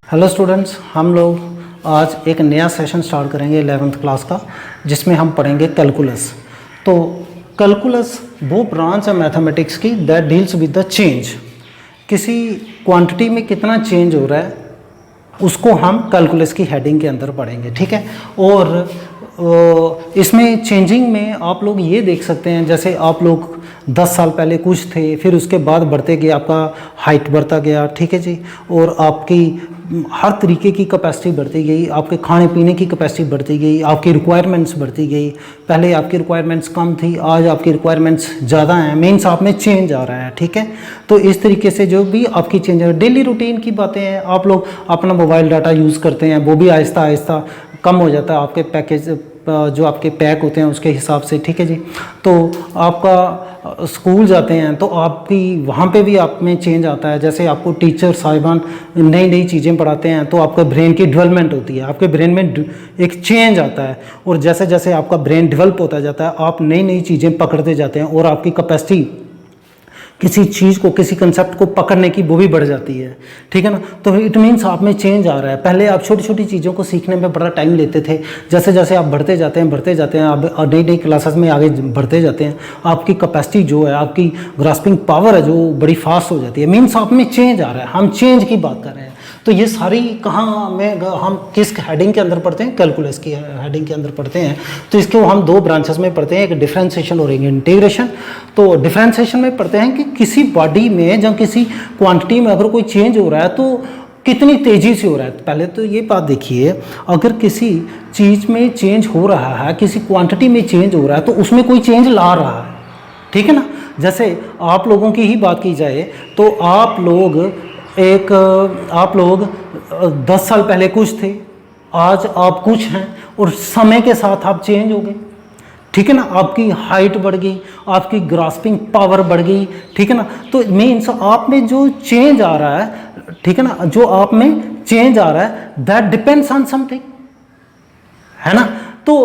Hello students, हम लोग आज एक नया सेशन स्टार्ट करेंगे 11th क्लास का, जिसमें हम पढ़ेंगे कैलकुलस। तो कैलकुलस वो ब्रांच है मैथमेटिक्स की that deals with the change. किसी क्वांटिटी में कितना चेंज हो रहा है उसको हम कैलकुलस की हेडिंग के अंदर पढ़ेंगे, ठीक है। और इसमें चेंजिंग में आप लोग ये देख सकते हैं, जैसे आप लोग 10 साल पहले कुछ थे, फिर उसके बाद बढ़ते गए, आपका हाइट बढ़ता गया, ठीक है जी, और आपकी हर तरीके की कैपेसिटी बढ़ती गई, आपके खाने पीने की कैपेसिटी बढ़ती गई, आपकी रिक्वायरमेंट्स बढ़ती गई। पहले आपकी रिक्वायरमेंट्स कम थी, आज आपकी रिक्वायरमेंट्स ज़्यादा हैं, मीन्स आप में चेंज आ रहा है, ठीक है। तो इस तरीके से जो भी आपकी चेंज है, डेली रूटीन की बातें हैं, आप लोग अपना मोबाइल डाटा यूज़ करते हैं, वो भी आहिस्ता आहिस्ता कम हो जाता है आपके पैकेज जो आपके पैक होते हैं उसके हिसाब से, ठीक है जी। तो आपका स्कूल जाते हैं तो आपकी वहाँ पे भी आप में चेंज आता है। जैसे आपको टीचर साहिबान नई नई चीज़ें पढ़ाते हैं तो आपका ब्रेन की डेवलपमेंट होती है, आपके ब्रेन में एक चेंज आता है, और जैसे जैसे आपका ब्रेन डेवलप होता जाता है आप नई नई चीज़ें पकड़ते जाते हैं, और आपकी कैपेसिटी किसी चीज़ को, किसी कंसेप्ट को पकड़ने की वो भी बढ़ जाती है, ठीक है ना। तो इट मीन्स आप में चेंज आ रहा है। पहले आप छोटी छोटी चीज़ों को सीखने में बड़ा टाइम लेते थे, जैसे जैसे आप बढ़ते जाते हैं आप नई नई क्लासेस में आगे बढ़ते जाते हैं, आपकी कैपेसिटी जो है, आपकी ग्रास्पिंग पावर है जो बड़ी फास्ट हो जाती है। मीन्स आप में चेंज आ रहा है, हम चेंज की बात कर रहे हैं। तो ये सारी कहाँ में हम किस हेडिंग के अंदर पढ़ते हैं? कैलकुलस की हेडिंग के अंदर पढ़ते हैं। तो इसके हम दो ब्रांचेस में पढ़ते हैं, एक डिफरेंशिएशन और एक इंटीग्रेशन। तो डिफरेंशिएशन में पढ़ते हैं कि किसी बॉडी में जब किसी क्वांटिटी में अगर कोई चेंज हो रहा है तो कितनी तेज़ी से हो रहा है। पहले तो ये बात देखिए, अगर किसी चीज़ में चेंज हो रहा है, किसी क्वांटिटी में चेंज हो रहा है तो उसमें कोई चेंज ला रहा है, ठीक है ना। जैसे आप लोगों की ही बात की जाए तो आप लोग 10 साल पहले कुछ थे, आज आप कुछ हैं, और समय के साथ आप चेंज हो गए, ठीक है ना। आपकी हाइट बढ़ गई, आपकी ग्रास्पिंग पावर बढ़ गई, ठीक है ना। तो मीन्स आप में जो चेंज आ रहा है, ठीक है ना, जो आप में चेंज आ रहा है दैट डिपेंड्स ऑन समथिंग, है ना। तो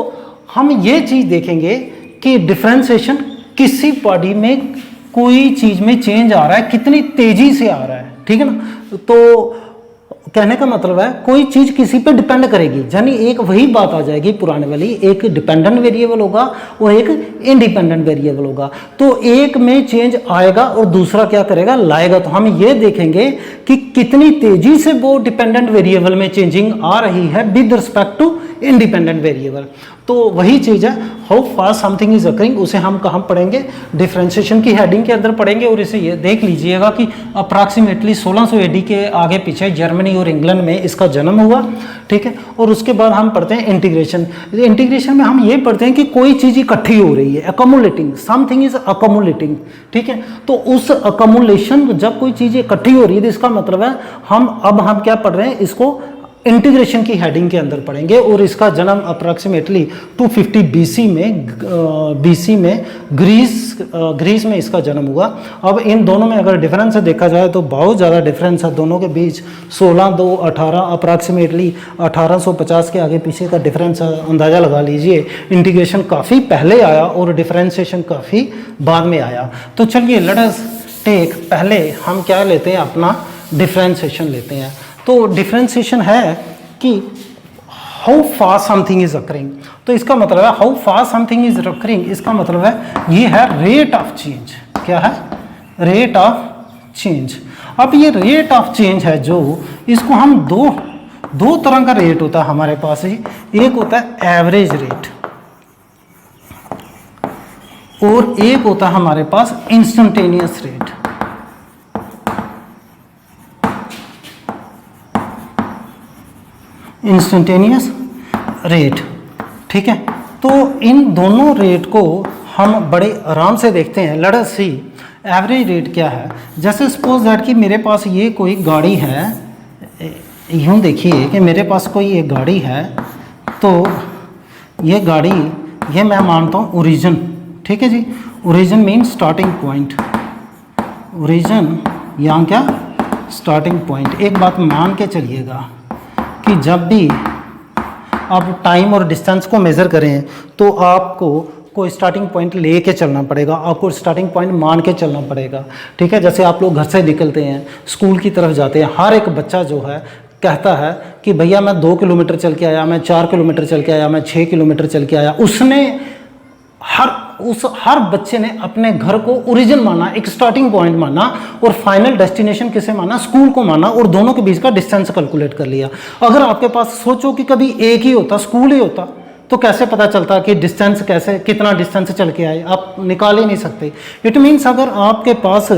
हम ये चीज़ देखेंगे कि डिफरेंशिएशन किसी बॉडी में कोई चीज़ में चेंज आ रहा है, कितनी तेज़ी से आ रहा है, ठीक है ना। तो कहने का मतलब है कोई चीज़ किसी पे डिपेंड करेगी, यानी एक वही बात आ जाएगी पुराने वाली, एक डिपेंडेंट वेरिएबल होगा और एक इंडिपेंडेंट वेरिएबल होगा। तो एक में चेंज आएगा और दूसरा क्या करेगा, लाएगा। तो हम ये देखेंगे कि कितनी तेजी से वो डिपेंडेंट वेरिएबल में चेंजिंग आ रही है with respect to independent variable. तो वही चीज़ है, how fast something is occurring, उसे हम कहाँ पढ़ेंगे? डिफरेंशिएशन की हेडिंग के अंदर पढ़ेंगे। और इसे ये देख लीजिएगा कि अप्रॉक्सीमेटली 1600 AD के आगे पीछे जर्मनी और इंग्लैंड में इसका जन्म हुआ, ठीक है। और उसके बाद हम पढ़ते हैं इंटीग्रेशन। इंटीग्रेशन में हम ये पढ़ते हैं कि कोई चीज़ इकट्ठी हो रही है, अकोमुलेटिंग, समथिंग इज अकोमुलेटिंग, ठीक है। तो उस अकोमुलेशन, जब कोई चीज़ इकट्ठी हो रही है तो इसका मतलब है हम क्या पढ़ रहे हैं, इसको इंटीग्रेशन की हेडिंग के अंदर पढ़ेंगे। और इसका जन्म अप्रॉक्सीमेटली 250 BC में ग्रीस में इसका जन्म हुआ। अब इन दोनों में अगर डिफरेंस देखा जाए तो बहुत ज़्यादा डिफरेंस है दोनों के बीच, 16-2-18, अप्रॉक्सीमेटली 1850 के आगे पीछे का डिफरेंस अंदाज़ा लगा लीजिए। इंटीग्रेशन काफ़ी पहले आया और डिफरेंशिएशन काफ़ी बाद में आया। तो चलिए लेट अस टेक, पहले हम क्या लेते हैं, अपना डिफरेंशिएशन लेते हैं। तो डिफरेंशिएशन है कि how fast something is occurring. तो इसका मतलब है how fast something is occurring, इसका मतलब है ये है रेट ऑफ चेंज। क्या है? Rate of change. अब ये रेट ऑफ चेंज है जो, इसको हम दो तरह का रेट होता है हमारे पास ही। एक होता है एवरेज रेट और एक होता है हमारे पास इंस्टेंटेनियस रेट। इंस्टेंटेनियस रेट, ठीक है। तो इन दोनों रेट को हम बड़े आराम से देखते हैं। लेट अस सी एवरेज रेट क्या है। जैसे सपोज दैट कि मेरे पास ये कोई गाड़ी है, यूँ देखिए कि मेरे पास कोई एक गाड़ी है, तो ये गाड़ी, ये मैं मानता हूँ ओरिजिन, ठीक है जी। Origin mean starting point, origin यहाँ क्या, स्टार्टिंग पॉइंट। एक बात मान के चलिएगा कि जब भी आप टाइम और डिस्टेंस को मेज़र करें तो आपको कोई स्टार्टिंग पॉइंट लेके चलना पड़ेगा, आपको स्टार्टिंग पॉइंट मान के चलना पड़ेगा, ठीक है। जैसे आप लोग घर से निकलते हैं, स्कूल की तरफ जाते हैं, हर एक बच्चा जो है कहता है कि भैया मैं 2 किलोमीटर चल के आया, मैं 4 किलोमीटर चल के आया, मैं 6 किलोमीटर चल के आया, उसने हर बच्चे ने अपने घर को ओरिजिन माना, एक स्टार्टिंग पॉइंट माना और फाइनल डेस्टिनेशन किसे माना, स्कूल को माना, और दोनों के बीच का डिस्टेंस कैलकुलेट कर लिया। अगर आपके पास सोचो कि कभी एक ही होता, स्कूल ही होता, तो कैसे पता चलता कि डिस्टेंस कैसे, कितना डिस्टेंस चल के आए, आप निकाल ही नहीं सकते। इट मीन्स अगर आपके पास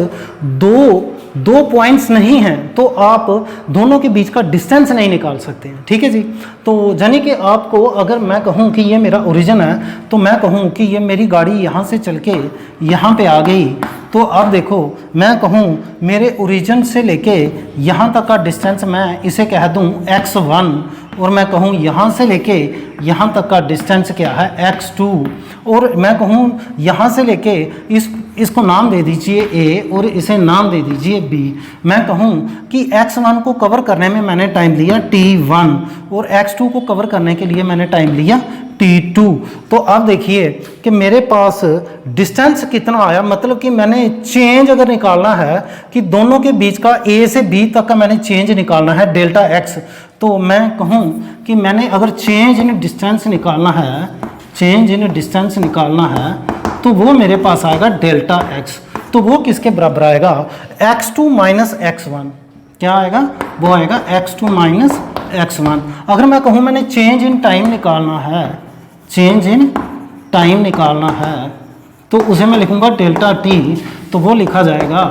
दो पॉइंट्स नहीं हैं तो आप दोनों के बीच का डिस्टेंस नहीं निकाल सकते हैं। ठीक है जी। तो यानी कि आपको अगर मैं कहूँ कि ये मेरा ओरिजिन है, तो मैं कहूँ कि ये मेरी गाड़ी यहाँ से चल के यहाँ पे आ गई, तो अब देखो मैं कहूँ मेरे ओरिजिन से लेके यहाँ तक का डिस्टेंस मैं इसे कह दूँ x1, और मैं कहूँ यहाँ से लेके यहाँ तक का डिस्टेंस क्या है x2, और मैं कहूँ यहाँ से लेके इसको नाम दे दीजिए a और इसे नाम दे दीजिए b। मैं कहूँ कि x1 को कवर करने में मैंने टाइम लिया t1 और x2 को कवर करने के लिए मैंने टाइम लिया t2। तो अब देखिए कि मेरे पास डिस्टेंस कितना आया, मतलब कि मैंने चेंज अगर निकालना है कि दोनों के बीच का a से b तक का मैंने चेंज निकालना है डेल्टा x, तो मैं कहूँ कि मैंने अगर चेंज इन डिस्टेंस निकालना है, चेंज इन डिस्टेंस निकालना है, तो वो मेरे पास आएगा डेल्टा x। तो वो किसके बराबर आएगा, x2 माइनस x1। क्या आएगा, वो आएगा x2 माइनस x1। अगर मैं कहूँ मैंने चेंज इन टाइम निकालना है, चेंज इन टाइम निकालना है, तो उसे मैं लिखूँगा डेल्टा t, तो वो लिखा जाएगा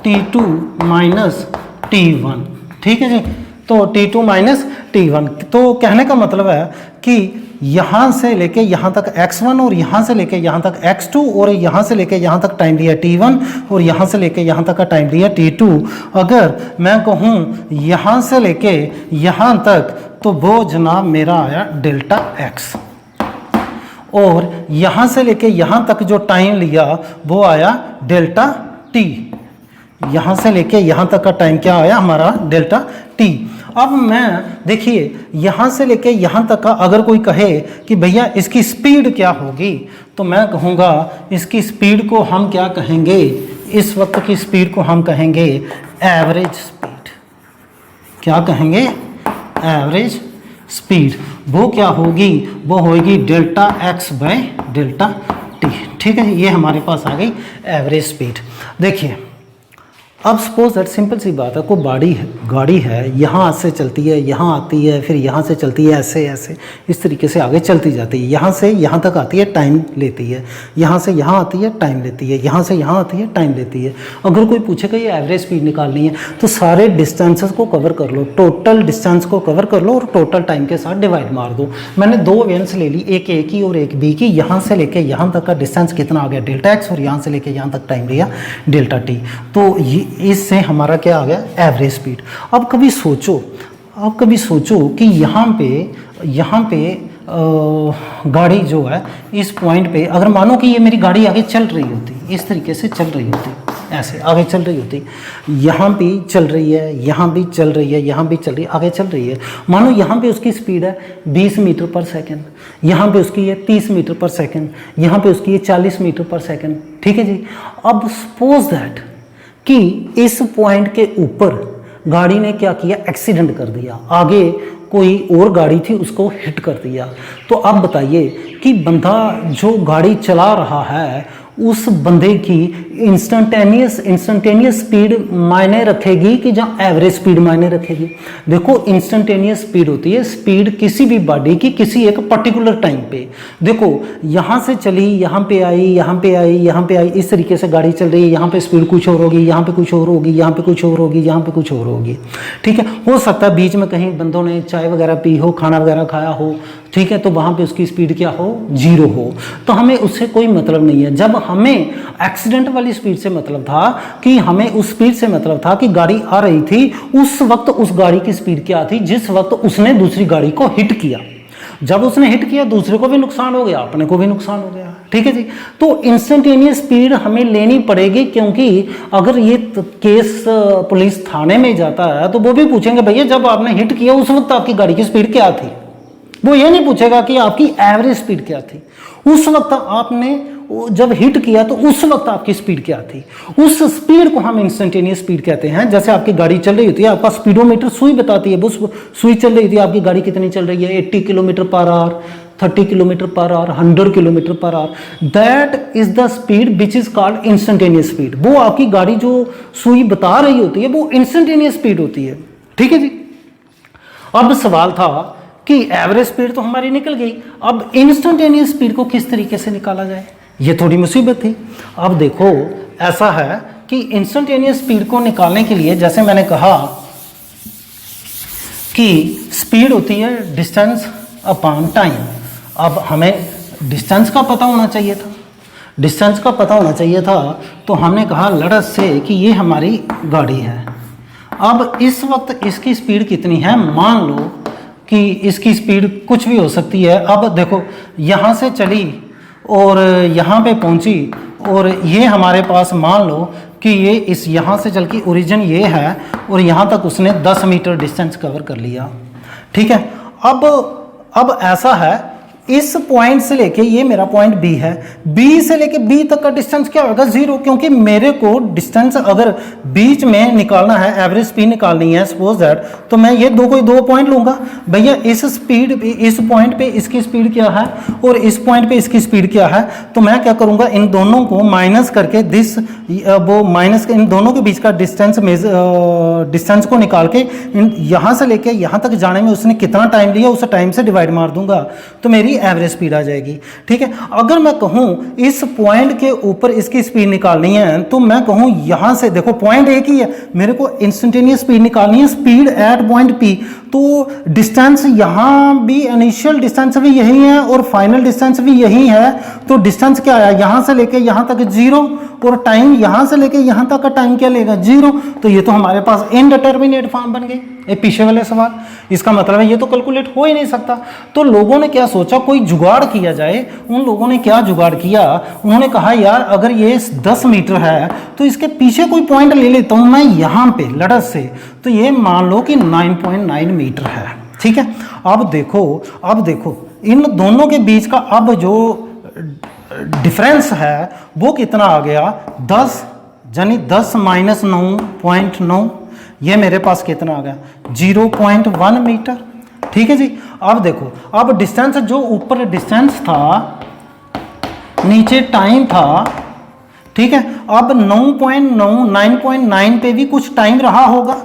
t2 माइनस t1। ठीक है जी। तो t2 माइनस t1, तो कहने का मतलब है कि यहाँ से लेके यहाँ तक x1 और यहाँ से लेके यहाँ तक x2 और यहाँ से लेके यहाँ तक टाइम लिया t1 और यहाँ से लेके यहाँ तक का टाइम लिया t2। अगर मैं कहूँ यहाँ से लेके यहाँ तक, तो वो जनाब मेरा आया डेल्टा x, और यहाँ से लेके यहाँ तक जो टाइम लिया वो आया डेल्टा t। यहाँ से लेके यहाँ तक का टाइम क्या आया हमारा, डेल्टा t। अब मैं देखिए यहाँ से लेके यहाँ तक का अगर कोई कहे कि भैया इसकी स्पीड क्या होगी, तो मैं कहूँगा इसकी स्पीड को हम क्या कहेंगे, इस वक्त की स्पीड को हम कहेंगे एवरेज स्पीड। क्या कहेंगे, एवरेज स्पीड। वो क्या होगी, वो होगी delta x by delta t। ठीक है, ये हमारे पास आ गई एवरेज स्पीड। देखिए अब सपोज दैट सिंपल सी बात है, कोई गाड़ी है, यहाँ से चलती है, यहाँ आती है, फिर यहाँ से चलती है, ऐसे ऐसे इस तरीके से आगे चलती जाती है, यहाँ से यहाँ तक आती है, टाइम लेती है, यहाँ से यहाँ आती है, टाइम लेती है, यहाँ से यहाँ आती है, टाइम लेती है। अगर कोई पूछेगा ये एवरेज स्पीड निकालनी है, तो सारे डिस्टेंसेस को कवर कर लो, टोटल डिस्टेंस को कवर कर लो और टोटल टाइम के साथ डिवाइड मार दो। मैंने दो वेरिएंस ले ली, एक ए की और एक बी की। यहाँ से लेके यहाँ तक का डिस्टेंस कितना आ गया, डेल्टा एक्स, और यहाँ से लेके यहाँ तक टाइम लिया डेल्टा टी। तो ये इससे हमारा क्या आ गया, एवरेज स्पीड। अब कभी सोचो कि यहाँ पे गाड़ी जो है इस पॉइंट पे, अगर मानो कि ये मेरी गाड़ी आगे चल रही होती, इस तरीके से चल रही होती, ऐसे आगे चल रही होती, यहाँ भी चल रही है, यहाँ भी चल रही है, यहाँ भी चल रही है, आगे चल रही है। मानो यहाँ पे उसकी स्पीड है 20 मीटर पर सेकंड, यहाँ पे उसकी है 30 मीटर पर सेकंड, यहाँ पे उसकी है 40 मीटर पर सेकंड। ठीक है जी। अब सपोज दैट कि इस पॉइंट के ऊपर गाड़ी ने क्या किया, एक्सीडेंट कर दिया, आगे कोई और गाड़ी थी उसको हिट कर दिया। तो अब बताइए कि बंदा जो गाड़ी चला रहा है उस बंदे की इंस्टेंटेनियस स्पीड मायने रखेगी कि जहाँ एवरेज स्पीड मायने रखेगी। देखो इंस्टेंटेनियस स्पीड होती है स्पीड किसी भी बॉडी की किसी एक पर्टिकुलर टाइम पे। देखो यहाँ से चली, यहाँ पे आई, यहाँ पे आई, यहाँ पे आई, इस तरीके से गाड़ी चल रही है। यहाँ पे स्पीड कुछ और होगी, यहाँ पे कुछ और होगी, यहाँ पे कुछ और होगी, यहाँ पे कुछ और होगी। ठीक है, हो सकता है बीच में कहीं बंदों ने चाय वगैरह पी हो, खाना वगैरह खाया हो, ठीक है, तो वहाँ पे उसकी स्पीड क्या हो, 0 हो। तो हमें उससे कोई मतलब नहीं है। जब हमें एक्सीडेंट वाली स्पीड से मतलब था कि हमें उस स्पीड से मतलब था कि गाड़ी आ रही थी, उस वक्त उस गाड़ी की स्पीड क्या थी, जिस वक्त उसने दूसरी गाड़ी को हिट किया। जब उसने हिट किया दूसरे को भी नुकसान हो गया, अपने को भी नुकसान हो गया। ठीक है जी। तो इंस्टेंटेनियस स्पीड हमें लेनी पड़ेगी, क्योंकि अगर ये केस पुलिस थाने में जाता है तो वो भी पूछेंगे भैया जब आपने हिट किया उस वक्त आपकी गाड़ी की स्पीड क्या थी। वो ये नहीं पूछेगा कि आपकी एवरेज स्पीड क्या थी उस वक्त, आपने जब हिट किया तो उस वक्त आपकी स्पीड क्या थी, उस स्पीड को हम इंस्टेंटेनियस स्पीड कहते हैं। जैसे आपकी गाड़ी चल रही होती है, आपका स्पीडोमीटर सुई बताती है, वो सुई चल रही थी, आपकी गाड़ी कितनी चल रही है, 80 kilometre per hour, 30 kilometre per hour, 100 kilometre per hour. That is the speed which is called instantaneous speed. वो आपकी गाड़ी जो सुई बता रही होती है वो इंस्टेंटेनियस स्पीड होती है। ठीक है जी। अब सवाल था कि एवरेज स्पीड तो हमारी निकल गई, अब इंस्टेंटेनियस स्पीड को किस तरीके से निकाला जाए, ये थोड़ी मुसीबत थी। अब देखो ऐसा है कि इंस्टेंटेनियस स्पीड को निकालने के लिए, जैसे मैंने कहा कि स्पीड होती है डिस्टेंस अपॉन टाइम। अब हमें डिस्टेंस का पता होना चाहिए था, डिस्टेंस का पता होना चाहिए था, तो हमने कहा लड़त से कि ये हमारी गाड़ी है। अब इस वक्त इसकी स्पीड कितनी है, मान लो कि इसकी स्पीड कुछ भी हो सकती है। अब देखो यहाँ से चली और यहाँ पे पहुँची, और ये हमारे पास मान लो कि ये इस यहाँ से चल के ओरिजिन ये है और यहाँ तक उसने 10 मीटर डिस्टेंस कवर कर लिया। ठीक है। अब ऐसा है, इस पॉइंट से लेके, ये मेरा पॉइंट बी है, बी से लेके बी तक का डिस्टेंस क्या होगा, 0, क्योंकि मेरे को डिस्टेंस अगर बीच में निकालना है, एवरेज स्पीड निकालनी है सपोज दैट, तो मैं ये कोई दो पॉइंट लूंगा। भैया इस स्पीड पे, इस पॉइंट पे इसकी स्पीड क्या है और इस पॉइंट पे इसकी स्पीड क्या है, तो मैं क्या करूंगा, इन दोनों को माइनस करके वो माइनस, इन दोनों के बीच का डिस्टेंस को निकाल के यहाँ से लेके यहाँ तक जाने में उसने कितना टाइम लिया उस टाइम से डिवाइड मार दूंगा, तो मेरी एवरेज स्पीड आ जाएगी। ठीक है। अगर मैं कहूँ इस पॉइंट के ऊपर इसकी स्पीड निकालनी है, तो मैं कहूँ यहाँ से, देखो पॉइंट एक ही है, मेरे को इंस्टेंटेनियस स्पीड निकालनी है, स्पीड एट पॉइंट पी, तो डिस्टेंस यहाँ भी, इनिशियल डिस्टेंस भी यही है और फाइनल डिस्टेंस भी यही है, तो डिस्टेंस क्या आया, यहाँ से लेके यहाँ तक 0, और टाइम यहाँ से लेके यहाँ तक का टाइम क्या लेगा, 0। तो ये तो हमारे पास इनडिटरमिनेट फॉर्म बन गई, ये पीछे वाले सवाल। इसका मतलब है ये तो कैलकुलेट हो ही नहीं सकता। तो लोगों ने क्या सोचा, कोई जुगाड़ किया जाए। उन लोगों ने क्या जुगाड़ किया, उन्होंने कहा यार अगर ये 10 मीटर है तो इसके पीछे कोई पॉइंट ले लेता हूँ मैं यहाँ पे लड़त से, तो ये मान लो कि 9.9 मीटर है। ठीक है। अब देखो इन दोनों के बीच का अब जो डिफरेंस है वो कितना आ गया, 10, यानी 10 माइनस 9.9, ये मेरे पास कितना आ गया, 0.1 मीटर। ठीक है जी। अब देखो, अब डिस्टेंस, जो ऊपर डिस्टेंस था, नीचे टाइम था। ठीक है। अब 9.9 पे भी कुछ टाइम रहा होगा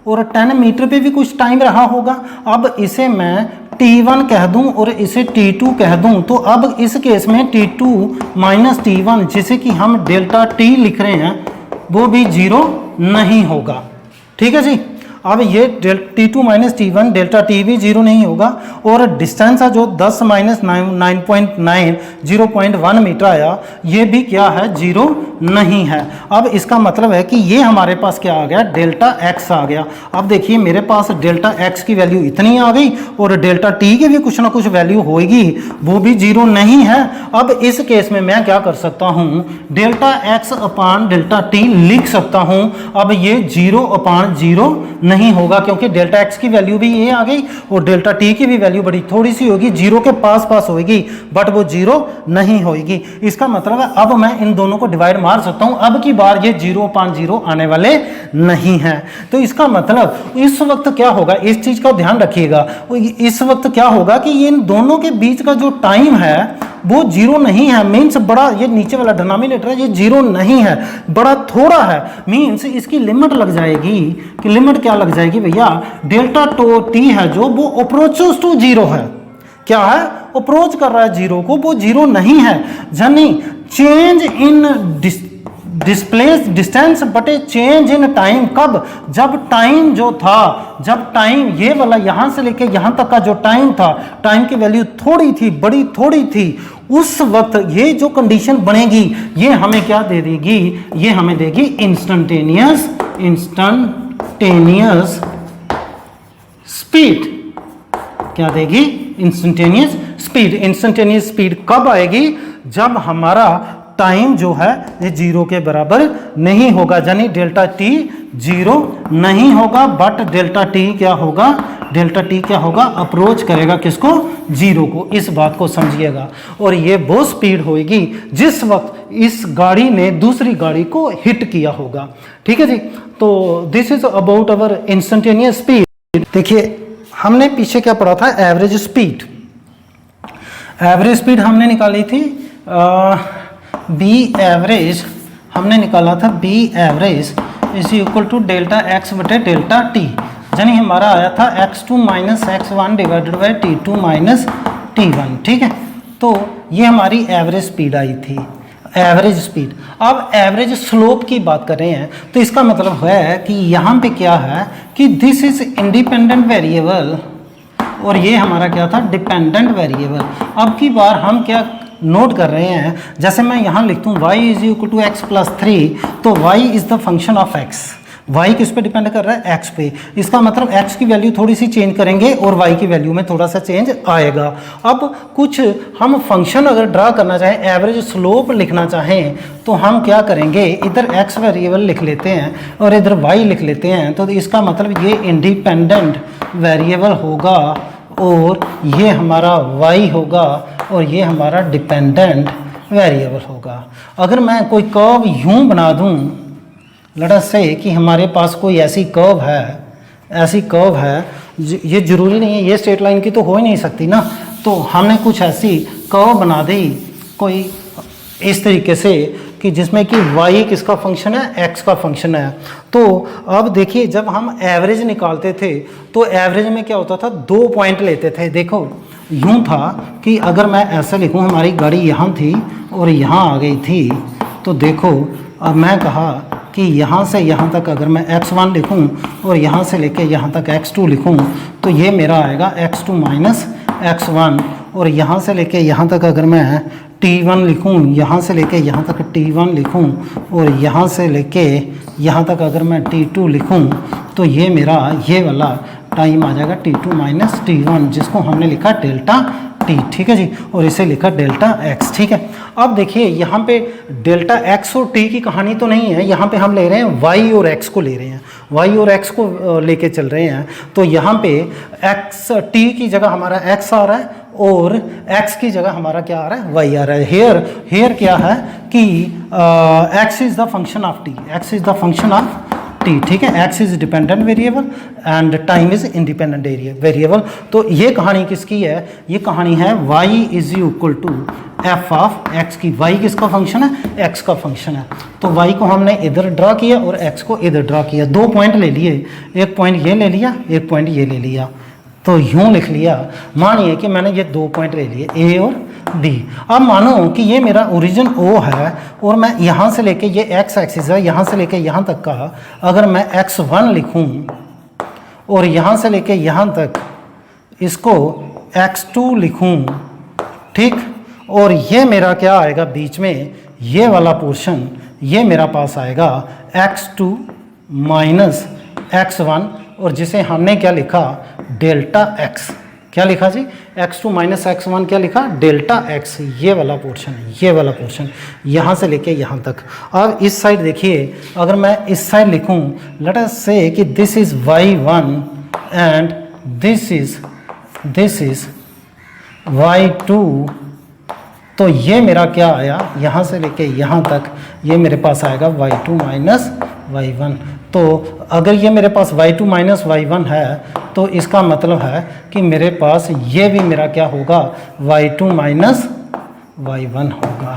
और 10 मीटर पे भी कुछ टाइम रहा होगा। अब इसे मैं T1 कह दूं और इसे T2 कह दूं, तो अब इस केस में T2 माइनस T1, जिसे कि हम डेल्टा T लिख रहे हैं, वो भी 0 नहीं होगा। ठीक है जी। अब ये T2 minus T1, delta T भी 0 नहीं होगा, और डिस्टेंस है जो 10 माइनस 9.9, 0.1 मीटर आया, ये भी क्या है, 0 नहीं है। अब इसका मतलब है कि ये हमारे पास क्या आ गया, डेल्टा x आ गया। अब देखिए मेरे पास डेल्टा x की वैल्यू इतनी आ गई और डेल्टा t की भी कुछ ना कुछ वैल्यू होगी, वो भी 0 नहीं है। अब इस केस में मैं क्या कर सकता हूँ, डेल्टा x अपान डेल्टा t लिख सकता हूँ। अब ये 0 अपान 0 नहीं होगा, क्योंकि डेल्टा x की वैल्यू भी ये आ गई और डेल्टा t की भी वैल्यू बड़ी थोड़ी सी होगी, 0 के पास होगी, बट वो 0 नहीं होगी। इसका मतलब है अब मैं इन दोनों को डिवाइड मार सकता हूं, अब की बार ये 0/0 आने वाले नहीं है। तो इसका मतलब इस वक्त क्या होगा, इस चीज का ध्यान रखिएगा, इस वक्त क्या होगा कि ये इन दोनों के बीच का जो टाइम है वो 0 नहीं है। मीन्स बड़ा, ये नीचे वाला डिनोमिनेटर है, ये 0 नहीं है, बड़ा थोड़ा है। मीन्स इसकी लिमिट लग जाएगी, कि लिमिट क्या लग जाएगी भैया, डेल्टा t है जो वो अप्रोचेस टू 0 है। क्या है, अप्रोच कर रहा है 0 को, वो 0 नहीं है। यानी चेंज इन डिस्प्लेस डिस्टेंस बटे चेंज इन टाइम। कब, जब टाइम जो था, जब टाइम ये वाला यहाँ से लेके यहाँ तक का जो टाइम था, टाइम की वैल्यू थोड़ी थी, बड़ी थोड़ी थी, उस वक्त ये जो कंडीशन बनेगी ये हमें क्या दे देगी, ये हमें देगी इंस्टेंटेनियस स्पीड। क्या देगी, इंस्टेंटेनियस स्पीड। इंस्टेंटेनियस स्पीड कब आएगी, जब हमारा टाइम जो है ये 0 के बराबर नहीं होगा, यानी डेल्टा t जीरो नहीं होगा, बट डेल्टा टी क्या होगा, डेल्टा टी क्या होगा, अप्रोच करेगा किसको, जीरो को। इस बात को समझिएगा। और ये वो स्पीड होगी जिस वक्त इस गाड़ी ने दूसरी गाड़ी को हिट किया होगा। ठीक है जी। तो this is about our instantaneous speed. देखिए हमने पीछे क्या पढ़ा था, एवरेज स्पीड। एवरेज स्पीड हमने निकाली थी बी एवरेज, हमने निकाला था B average is equal to delta X बटे डेल्टा टी, यानी हमारा आया था x2 minus x1 divided by t2 minus t1। ठीक है, तो ये हमारी एवरेज स्पीड आई थी, एवरेज स्पीड। अब एवरेज स्लोप की बात कर रहे हैं, तो इसका मतलब है कि यहाँ पे क्या है कि दिस इज इंडिपेंडेंट वेरिएबल और ये हमारा क्या था, डिपेंडेंट वेरिएबल। अब की बार हम क्या नोट कर रहे हैं, जैसे मैं यहाँ लिखता हूँ y is equal to X plus 3, तो y is the function of x। y किस पे डिपेंड कर रहा है, x पे। इसका मतलब x की वैल्यू थोड़ी सी चेंज करेंगे और y की वैल्यू में थोड़ा सा चेंज आएगा। अब कुछ हम फंक्शन अगर ड्रा करना चाहें, एवरेज स्लोप लिखना चाहें, तो हम क्या करेंगे, इधर x वेरिएबल लिख लेते हैं और इधर y लिख लेते हैं। तो इसका मतलब ये इंडिपेंडेंट वेरिएबल होगा और ये हमारा y होगा और ये हमारा डिपेंडेंट वेरिएबल होगा। अगर मैं कोई कर्व यूं बना दूं, लेट अस से कि हमारे पास कोई ऐसी कर्व है, ये जरूरी नहीं है ये स्ट्रेट लाइन की तो हो ही नहीं सकती ना, तो हमने कुछ ऐसी कर्व बना दी कोई इस तरीके से कि जिसमें कि y किसका फंक्शन है, x का फंक्शन है। तो अब देखिए जब हम एवरेज निकालते थे तो एवरेज में क्या होता था, 2 पॉइंट लेते थे। देखो यूँ था कि अगर मैं ऐसा लिखूँ, हमारी गाड़ी यहाँ थी और यहाँ आ गई थी, तो देखो अब मैं कहा कि यहाँ से यहाँ तक अगर मैं x1 लिखूँ और यहाँ से लेके यहाँ तक x2 लिखूँ, तो ये मेरा आएगा x2 माइनस x1। और यहाँ से लेके यहाँ तक अगर मैं t1 लिखूँ, यहाँ से लेके यहाँ तक t1 लिखूँ और यहाँ से लेके यहाँ तक अगर मैं t2 लिखूँ, तो ये मेरा ये वाला टाइम आ जाएगा t2 माइनस t1, जिसको हमने लिखा डेल्टा टी। ठीक है जी, और इसे लिखा डेल्टा x। ठीक है, अब देखिए यहाँ पे डेल्टा x और t की कहानी तो नहीं है, यहाँ पे हम ले रहे हैं y और x को ले रहे हैं, y और x को लेके चल रहे हैं। तो यहाँ पे x t की जगह हमारा x आ रहा है और x की जगह हमारा क्या आ रहा है, y आ रहा है। हेयर क्या है कि x is the function of t, x is the function of t। ठीक है, x is dependent variable and time is independent variable. तो ये कहानी किसकी है, ये कहानी है y is equal to F of x की। y किसका फंक्शन है, x का फंक्शन है। तो y को हमने इधर ड्रा किया और x को इधर ड्रा किया, 2 पॉइंट ले लिए, एक पॉइंट ये ले लिया, एक पॉइंट ये ले लिया। तो यूँ लिख लिया, मानिए कि मैंने ये 2 पॉइंट ले लिए a और b। अब मानो कि ये मेरा ओरिजिन O है और मैं यहाँ से लेके ये x एक्सिस है, यहाँ से लेके यहाँ तक का अगर मैं x1 लिखूँ और यहाँ से लेके यहाँ तक इसको x2 लिखूँ, ठीक, और ये मेरा क्या आएगा बीच में, ये वाला पोर्शन ये मेरा पास आएगा x2 माइनस x1 और जिसे हमने क्या लिखा, डेल्टा x। क्या लिखा जी, x2 माइनस x1 क्या लिखा, डेल्टा x। ये वाला पोर्शन है, ये वाला पोर्शन यहाँ से लेके यहाँ तक। अब इस साइड देखिए, अगर मैं इस साइड लिखूँ, लेट अस से कि this is y1 and this is y2, तो ये मेरा क्या आया, यहाँ से लेके यहाँ तक ये मेरे पास आएगा y2 माइनस y1। तो अगर ये मेरे पास y2 माइनस y1 है तो इसका मतलब है कि मेरे पास ये भी मेरा क्या होगा, y2 माइनस y1 होगा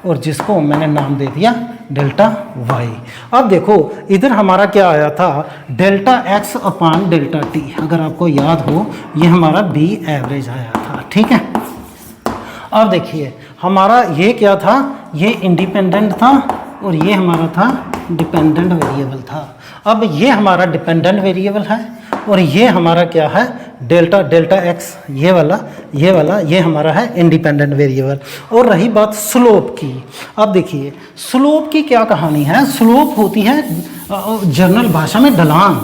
और जिसको मैंने नाम दे दिया डेल्टा y। अब देखो इधर हमारा क्या आया था, डेल्टा x अपान डेल्टा t। अगर आपको याद हो ये हमारा b एवरेज आया था। ठीक है, अब देखिए हमारा ये क्या था, ये इंडिपेंडेंट था और ये हमारा था डिपेंडेंट वेरिएबल था। अब ये हमारा डिपेंडेंट वेरिएबल है और ये हमारा क्या है, डेल्टा एक्स, ये वाला ये हमारा है इंडिपेंडेंट वेरिएबल। और रही बात स्लोप की, अब देखिए स्लोप की क्या कहानी है। स्लोप होती है जनरल भाषा में ढलान।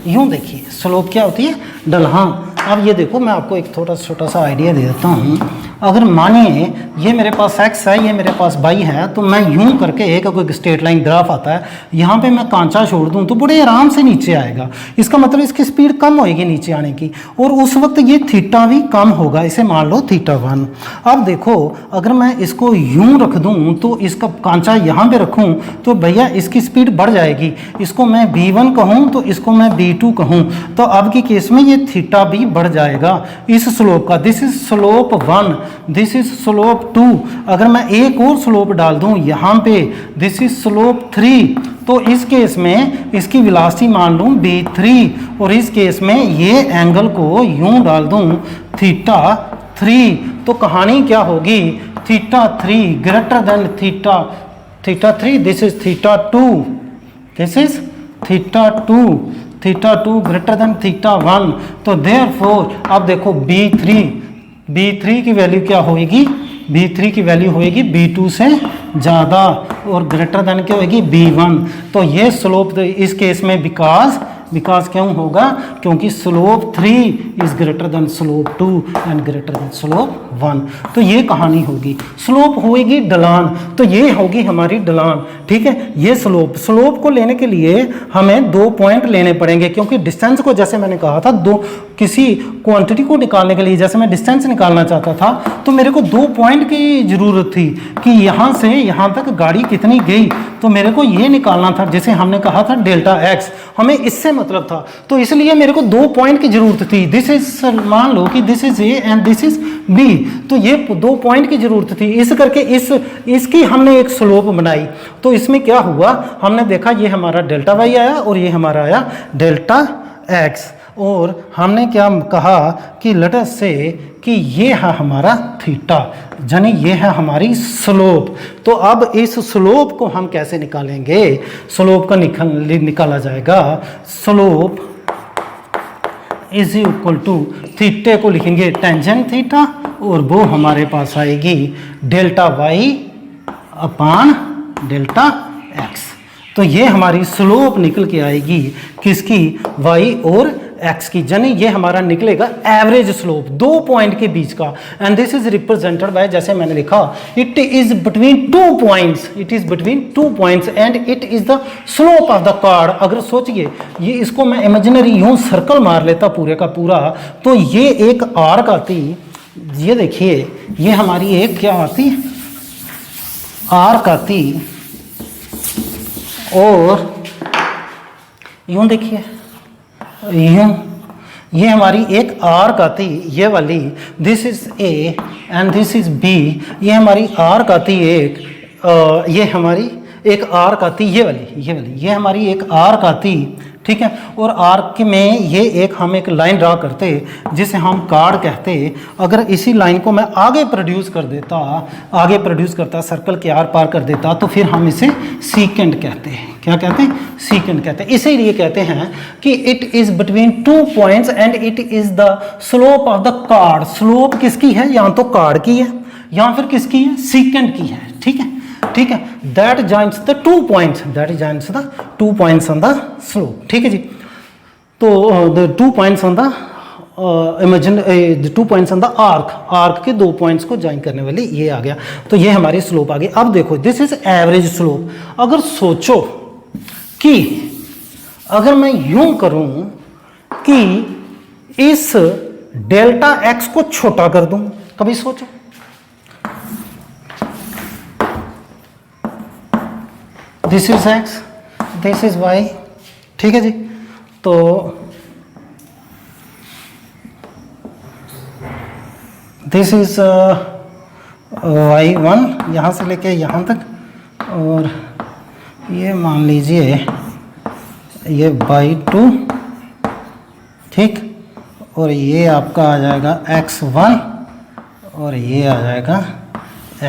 यूँ देखिए स्लोप क्या होती है, ढलान। अब ये देखो, मैं आपको एक छोटा सा आइडिया दे देता हूँ। अगर मानिए ये मेरे पास x है, ये मेरे पास y है, तो मैं यूं करके एक कोई स्ट्रेट लाइन ग्राफ आता है, यहाँ पे मैं कांचा छोड़ दूँ तो बड़े आराम से नीचे आएगा। इसका मतलब इसकी स्पीड कम होएगी नीचे आने की, और उस वक्त ये थीटा भी कम होगा, इसे मान लो θ1। अब देखो, अगर मैं इसको यूं रख दूँ तो इसका कांचा यहाँ पे रखूँ तो भैया इसकी स्पीड बढ़ जाएगी। इसको मैं b1 कहूँ तो इसको मैं b2 कहूँ, तो अब की केस में ये थीटा भी बढ़ जाएगा इस स्लोप का। This is slope 1, this is slope 2। अगर मैं एक और स्लोप डाल दूं यहाँ पे, दिस इज स्लोप 3, तो इस केस में इसकी वेलोसिटी मान लूँ b3, और इस केस में ये एंगल को यूं डाल दूं θ3, तो कहानी क्या होगी, θ3 greater than θ3, this is θ2, this is θ2 greater than θ1। तो देयरफॉर अब देखो b3 की वैल्यू क्या होगी, b3 की वैल्यू होगी b2 से ज़्यादा, और ग्रेटर देन क्या होगी b1। तो ये स्लोप इस केस में बिकॉज क्यों होगा, क्योंकि slope 3 is greater than slope 2 and greater than slope 1। तो ये कहानी होगी। स्लोप होगी ढलान, तो ये होगी हमारी ढलान, ठीक है। ये स्लोप को लेने के लिए हमें 2 पॉइंट लेने पड़ेंगे, क्योंकि डिस्टेंस को, जैसे मैंने कहा था, किसी क्वांटिटी को निकालने के लिए जैसे मैं डिस्टेंस निकालना चाहता था, तो मेरे को 2 पॉइंट की ज़रूरत थी कि यहाँ से यहाँ तक गाड़ी कितनी गई, तो मेरे को ये निकालना था, जैसे हमने कहा था डेल्टा x, हमें इससे मतलब था, तो इसलिए मेरे को 2 पॉइंट की ज़रूरत थी। दिस इज, मान लो कि this is a and this is b, तो ये 2 पॉइंट की ज़रूरत थी। इस करके इसकी हमने एक स्लोप बनाई। तो इसमें क्या हुआ, हमने देखा ये हमारा डेल्टा y आया और ये हमारा आया डेल्टा x, और हमने क्या कहा कि लेट अस से कि ये है हमारा थीटा, यानी ये है हमारी स्लोप। तो अब इस स्लोप को हम कैसे निकालेंगे, स्लोप का निकाला जाएगा, स्लोप इज इक्वल टू, थीटे को लिखेंगे टेंजेंट थीटा, और वो हमारे पास आएगी डेल्टा y अपान डेल्टा x। तो ये हमारी स्लोप निकल के आएगी किसकी, y और x की, यानी ये हमारा निकलेगा एवरेज स्लोप 2 पॉइंट के बीच का। And this is represented by, जैसे मैंने लिखा, it is between 2 points, it is between 2 points and it is the slope of the card. अगर सोचिए, ये इसको मैं इमेजिनरी यूं सर्कल मार लेता पूरे का पूरा, तो ये एक आर्क आती, ये देखिए, ये हमारी एक क्या आती, आर्क आती, और यूं देखिए, यूं, ये हमारी एक आर्क आती, ये वाली, this is A and this is B, ये हमारी आर्क आती एक, ये हमारी एक आर्क आती, ये वाली, ये हमारी एक आर्क आती, ठीक है। और आर्क में ये एक हम एक लाइन ड्रा करते जिसे हम कार्ड कहते। अगर इसी लाइन को मैं आगे प्रोड्यूस करता, सर्कल के आर पार कर देता, तो फिर हम इसे सीकेंट कहते हैं। क्या कहते हैं, सीकेंट कहते हैं। इसीलिए कहते हैं कि it is between 2 points and it is the slope of the card. Slope किसकी है, या तो कार्ड की है या फिर किसकी है, सीकेंट की है, ठीक है। That joints the 2 points, that joints the 2 points on the slope, ठीक है जी। तो the 2 points on the imagine, the 2 points on the arc के 2 पॉइंट्स को ज्वाइन करने वाली ये आ गया। तो ये हमारी स्लोप आ गई। अब देखो, दिस इज एवरेज स्लोप। अगर सोचो कि अगर मैं यूं करूं कि इस डेल्टा x को छोटा कर दूं, कभी सोचो, this is x, this is y, ठीक है जी। तो दिस इज y1 यहाँ से लेके यहाँ तक, और ये मान लीजिए ये y2, ठीक, और ये आपका आ जाएगा x1 और ये आ जाएगा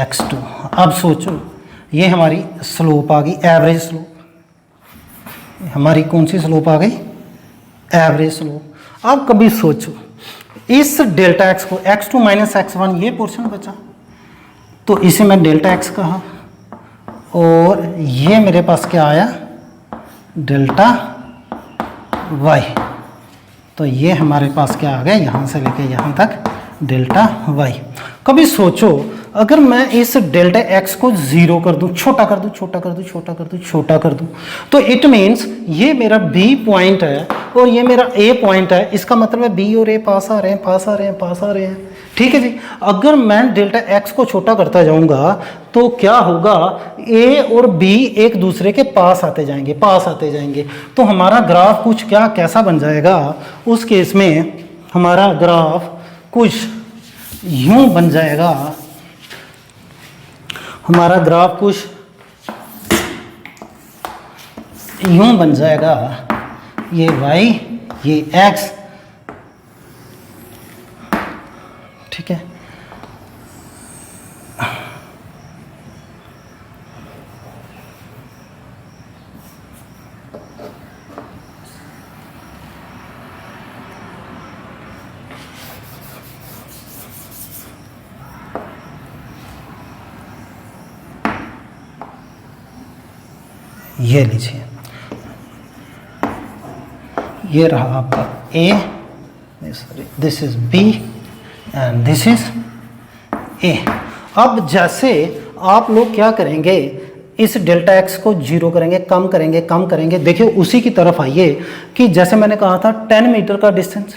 x2। अब सोचो, ये हमारी स्लोप आ गई, एवरेज स्लोप। हमारी कौन सी स्लोप आ गई, एवरेज स्लोप। अब कभी सोचो, इस डेल्टा x को, x2 माइनस x1, ये पोर्शन बचा, तो इसे मैं डेल्टा x कहा, और ये मेरे पास क्या आया, डेल्टा y, तो ये हमारे पास क्या आ गया, यहाँ से लेके यहाँ तक डेल्टा वाई। कभी सोचो अगर मैं इस डेल्टा एक्स को जीरो कर दूं, छोटा कर दूं, छोटा कर दूं, छोटा कर दूं, छोटा कर दूं, तो इट मीन्स ये मेरा बी पॉइंट है और ये मेरा ए पॉइंट है। इसका मतलब है बी और ए पास आ रहे हैं, पास आ रहे हैं, पास आ रहे हैं। ठीक है जी। अगर मैं डेल्टा एक्स को छोटा करता जाऊंगा तो क्या होगा, ए और बी एक दूसरे के पास आते जाएंगे, पास आते जाएंगे। तो हमारा ग्राफ कुछ क्या कैसा बन जाएगा, उस केस में हमारा ग्राफ कुछ यूं बन जाएगा, हमारा ग्राफ कुछ यूं बन जाएगा, ये y ये x, ठीक है। ये लीजिए, ये रहा आपका A, this is B and this is A। अब जैसे आप लोग क्या करेंगे, इस डेल्टा एक्स को जीरो करेंगे, कम करेंगे, कम करेंगे। देखिए उसी की तरफ आइए कि जैसे मैंने कहा था 10 मीटर का डिस्टेंस,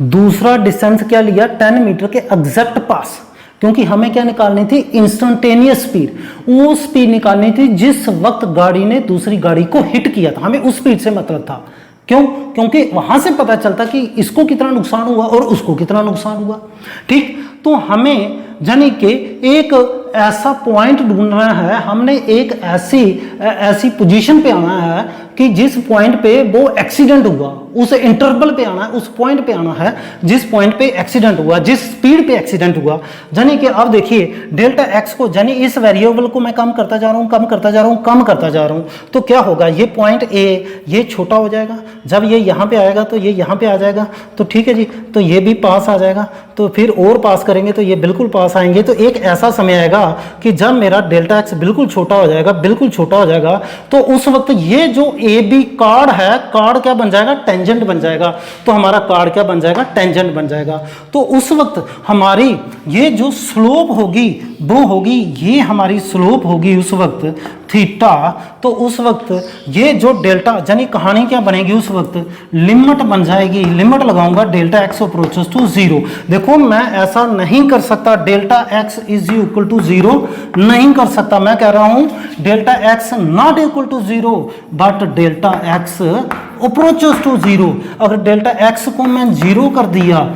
दूसरा डिस्टेंस क्या लिया, 10 मीटर के एग्जैक्ट पास, क्योंकि हमें क्या निकालनी थी, इंस्टेंटेनियस स्पीड। वो स्पीड निकालनी थी जिस वक्त गाड़ी ने दूसरी गाड़ी को हिट किया था, हमें उस स्पीड से मतलब था। क्यों? क्योंकि वहां से पता चलता कि इसको कितना नुकसान हुआ और उसको कितना नुकसान हुआ। ठीक, तो हमें यानी कि एक ऐसा पॉइंट ढूंढना है, हमने एक ऐसी पोजीशन पे आना है कि जिस पॉइंट पे वो एक्सीडेंट हुआ, उस इंटरवल पे आना है, उस पॉइंट पे आना है जिस पॉइंट पे एक्सीडेंट हुआ, जिस स्पीड पे एक्सीडेंट हुआ। यानी कि अब देखिए डेल्टा एक्स को, यानी इस वेरिएबल को मैं कम करता जा रहा हूँ, कम करता जा रहा हूँ, कम करता जा रहा हूँ, तो क्या होगा, ये पॉइंट ए ये छोटा हो जाएगा, जब ये यहाँ पे आएगा तो ये यहाँ पे आ जाएगा, तो ठीक है जी, तो ये भी पास आ जाएगा, तो फिर और पास करेंगे तो ये बिल्कुल पास आएंगे। तो एक ऐसा समय आएगा कि जब मेरा डेल्टा एक्स बिल्कुल छोटा हो जाएगा, बिल्कुल छोटा हो जाएगा, तो उस वक्त ये जो ए बी कार्ड है, कार्ड क्या बन जाएगा, टेंजेंट बन जाएगा। तो हमारा कार्ड क्या बन जाएगा, टेंजेंट बन जाएगा। तो उस वक्त हमारी ये जो स्लोप होगी वो होगी, ये हमारी स्लोप होगी उस वक्त थीटा। तो उस वक्त ये जो डेल्टा, यानी कहानी क्या बनेगी, उस वक्त लिमिट बन जाएगी, लिमिट लगाऊंगा delta x approaches to zero. देखो मैं ऐसा नहीं कर सकता delta X is equal to zero, नहीं कर सकता। मैं कह रहा हूं delta X not equal to zero but delta x approaches to zero. अगर डेल्टा एक्स को मैं जीरो कर दिया,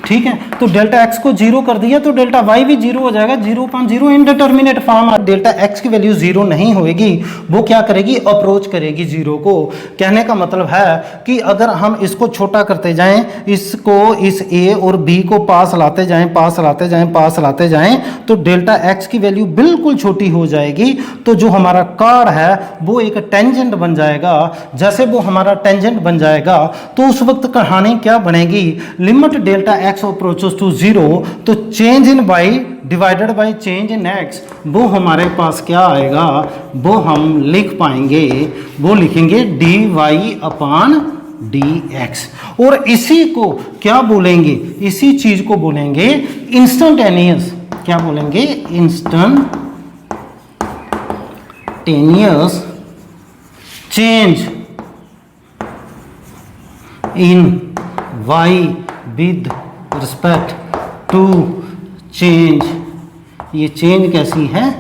ठीक है, तो डेल्टा एक्स को जीरो कर दिया तो डेल्टा वाई भी जीरो हो जाएगा, 0.0 इनडिटर्मिनेट फॉर्म। डेल्टा एक्स की वैल्यू जीरो नहीं होएगी, वो क्या करेगी, अप्रोच करेगी जीरो को। कहने का मतलब है कि अगर हम इसको छोटा करते जाएं, इसको इस ए और बी को पास लाते जाएं, पास लाते जाएं, पास लाते जाएं, तो डेल्टा एक्स की वैल्यू बिल्कुल छोटी हो जाएगी। तो जो हमारा कार्ड है वो एक टेंजेंट बन जाएगा। जैसे वो हमारा टेंजेंट बन जाएगा तो उस वक्त कहानी क्या बनेगी, limit delta x approaches to zero, तो change in y divided by change in x, वो हमारे पास क्या आएगा, वो हम लिख पाएंगे, वो लिखेंगे D Y upon D X. और इसी को क्या बोलेंगे, इसी चीज को बोलेंगे इंस्टेंटेनियस। क्या बोलेंगे, instantaneous change in Y with respect to change. ये चेंज कैसी है,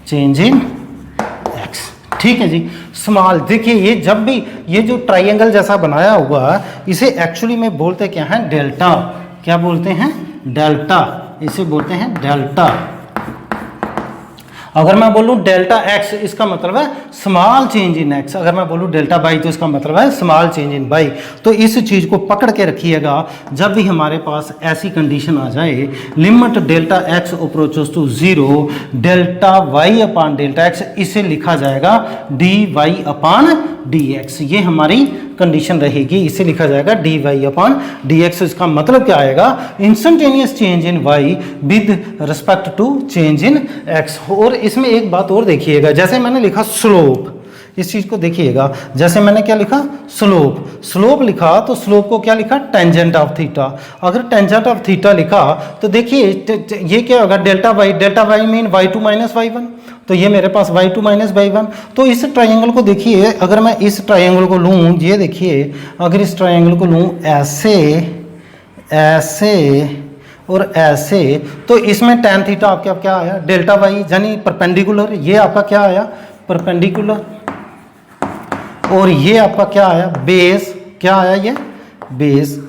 चेंज इन एक्स। ठीक है जी। स्मॉल, देखिए ये जब भी ये जो ट्राइंगल जैसा बनाया हुआ, इसे एक्चुअली में बोलते क्या है, डेल्टा। क्या बोलते हैं, डेल्टा। इसे बोलते हैं डेल्टा। अगर मैं बोलूं डेल्टा एक्स, इसका मतलब है स्मॉल चेंज इन एक्स। अगर मैं बोलूं डेल्टा बाई, तो इसका मतलब है स्मॉल चेंज इन बाई। तो इस चीज को पकड़ के रखिएगा, जब भी हमारे पास ऐसी कंडीशन आ जाए, limit delta x approaches to zero, delta Y upon delta X, इसे लिखा जाएगा D Y upon D X. ये हमारी कंडीशन रहेगी, इसे लिखा जाएगा D Y upon D X. इसका मतलब क्या आएगा, instantaneous change in Y with respect to change in X. और इसमें एक बात और देखिएगा, जैसे मैंने लिखा स्लोप, इस चीज़ को देखिएगा, जैसे मैंने क्या लिखा, स्लोप, स्लोप लिखा तो स्लोप को क्या लिखा, टेंजेंट ऑफ थीटा। अगर टेंजेंट ऑफ थीटा लिखा तो देखिए ये क्या होगा, delta Y mean y2 minus y1, तो ये मेरे पास y2 माइनस y1। तो इस ट्रायंगल को देखिए, अगर मैं इस ट्रायंगल को लूँ, ये देखिए अगर इस ट्रायंगल को लूँ ऐसे ऐसे और ऐसे, तो इसमें tan थीटा आपके क्या आया, डेल्टा वाई यानी परपेंडिकुलर, ये आपका क्या आया, परपेंडिकुलर, और ये आपका क्या आया, बेस, क्या आया ये, बेस।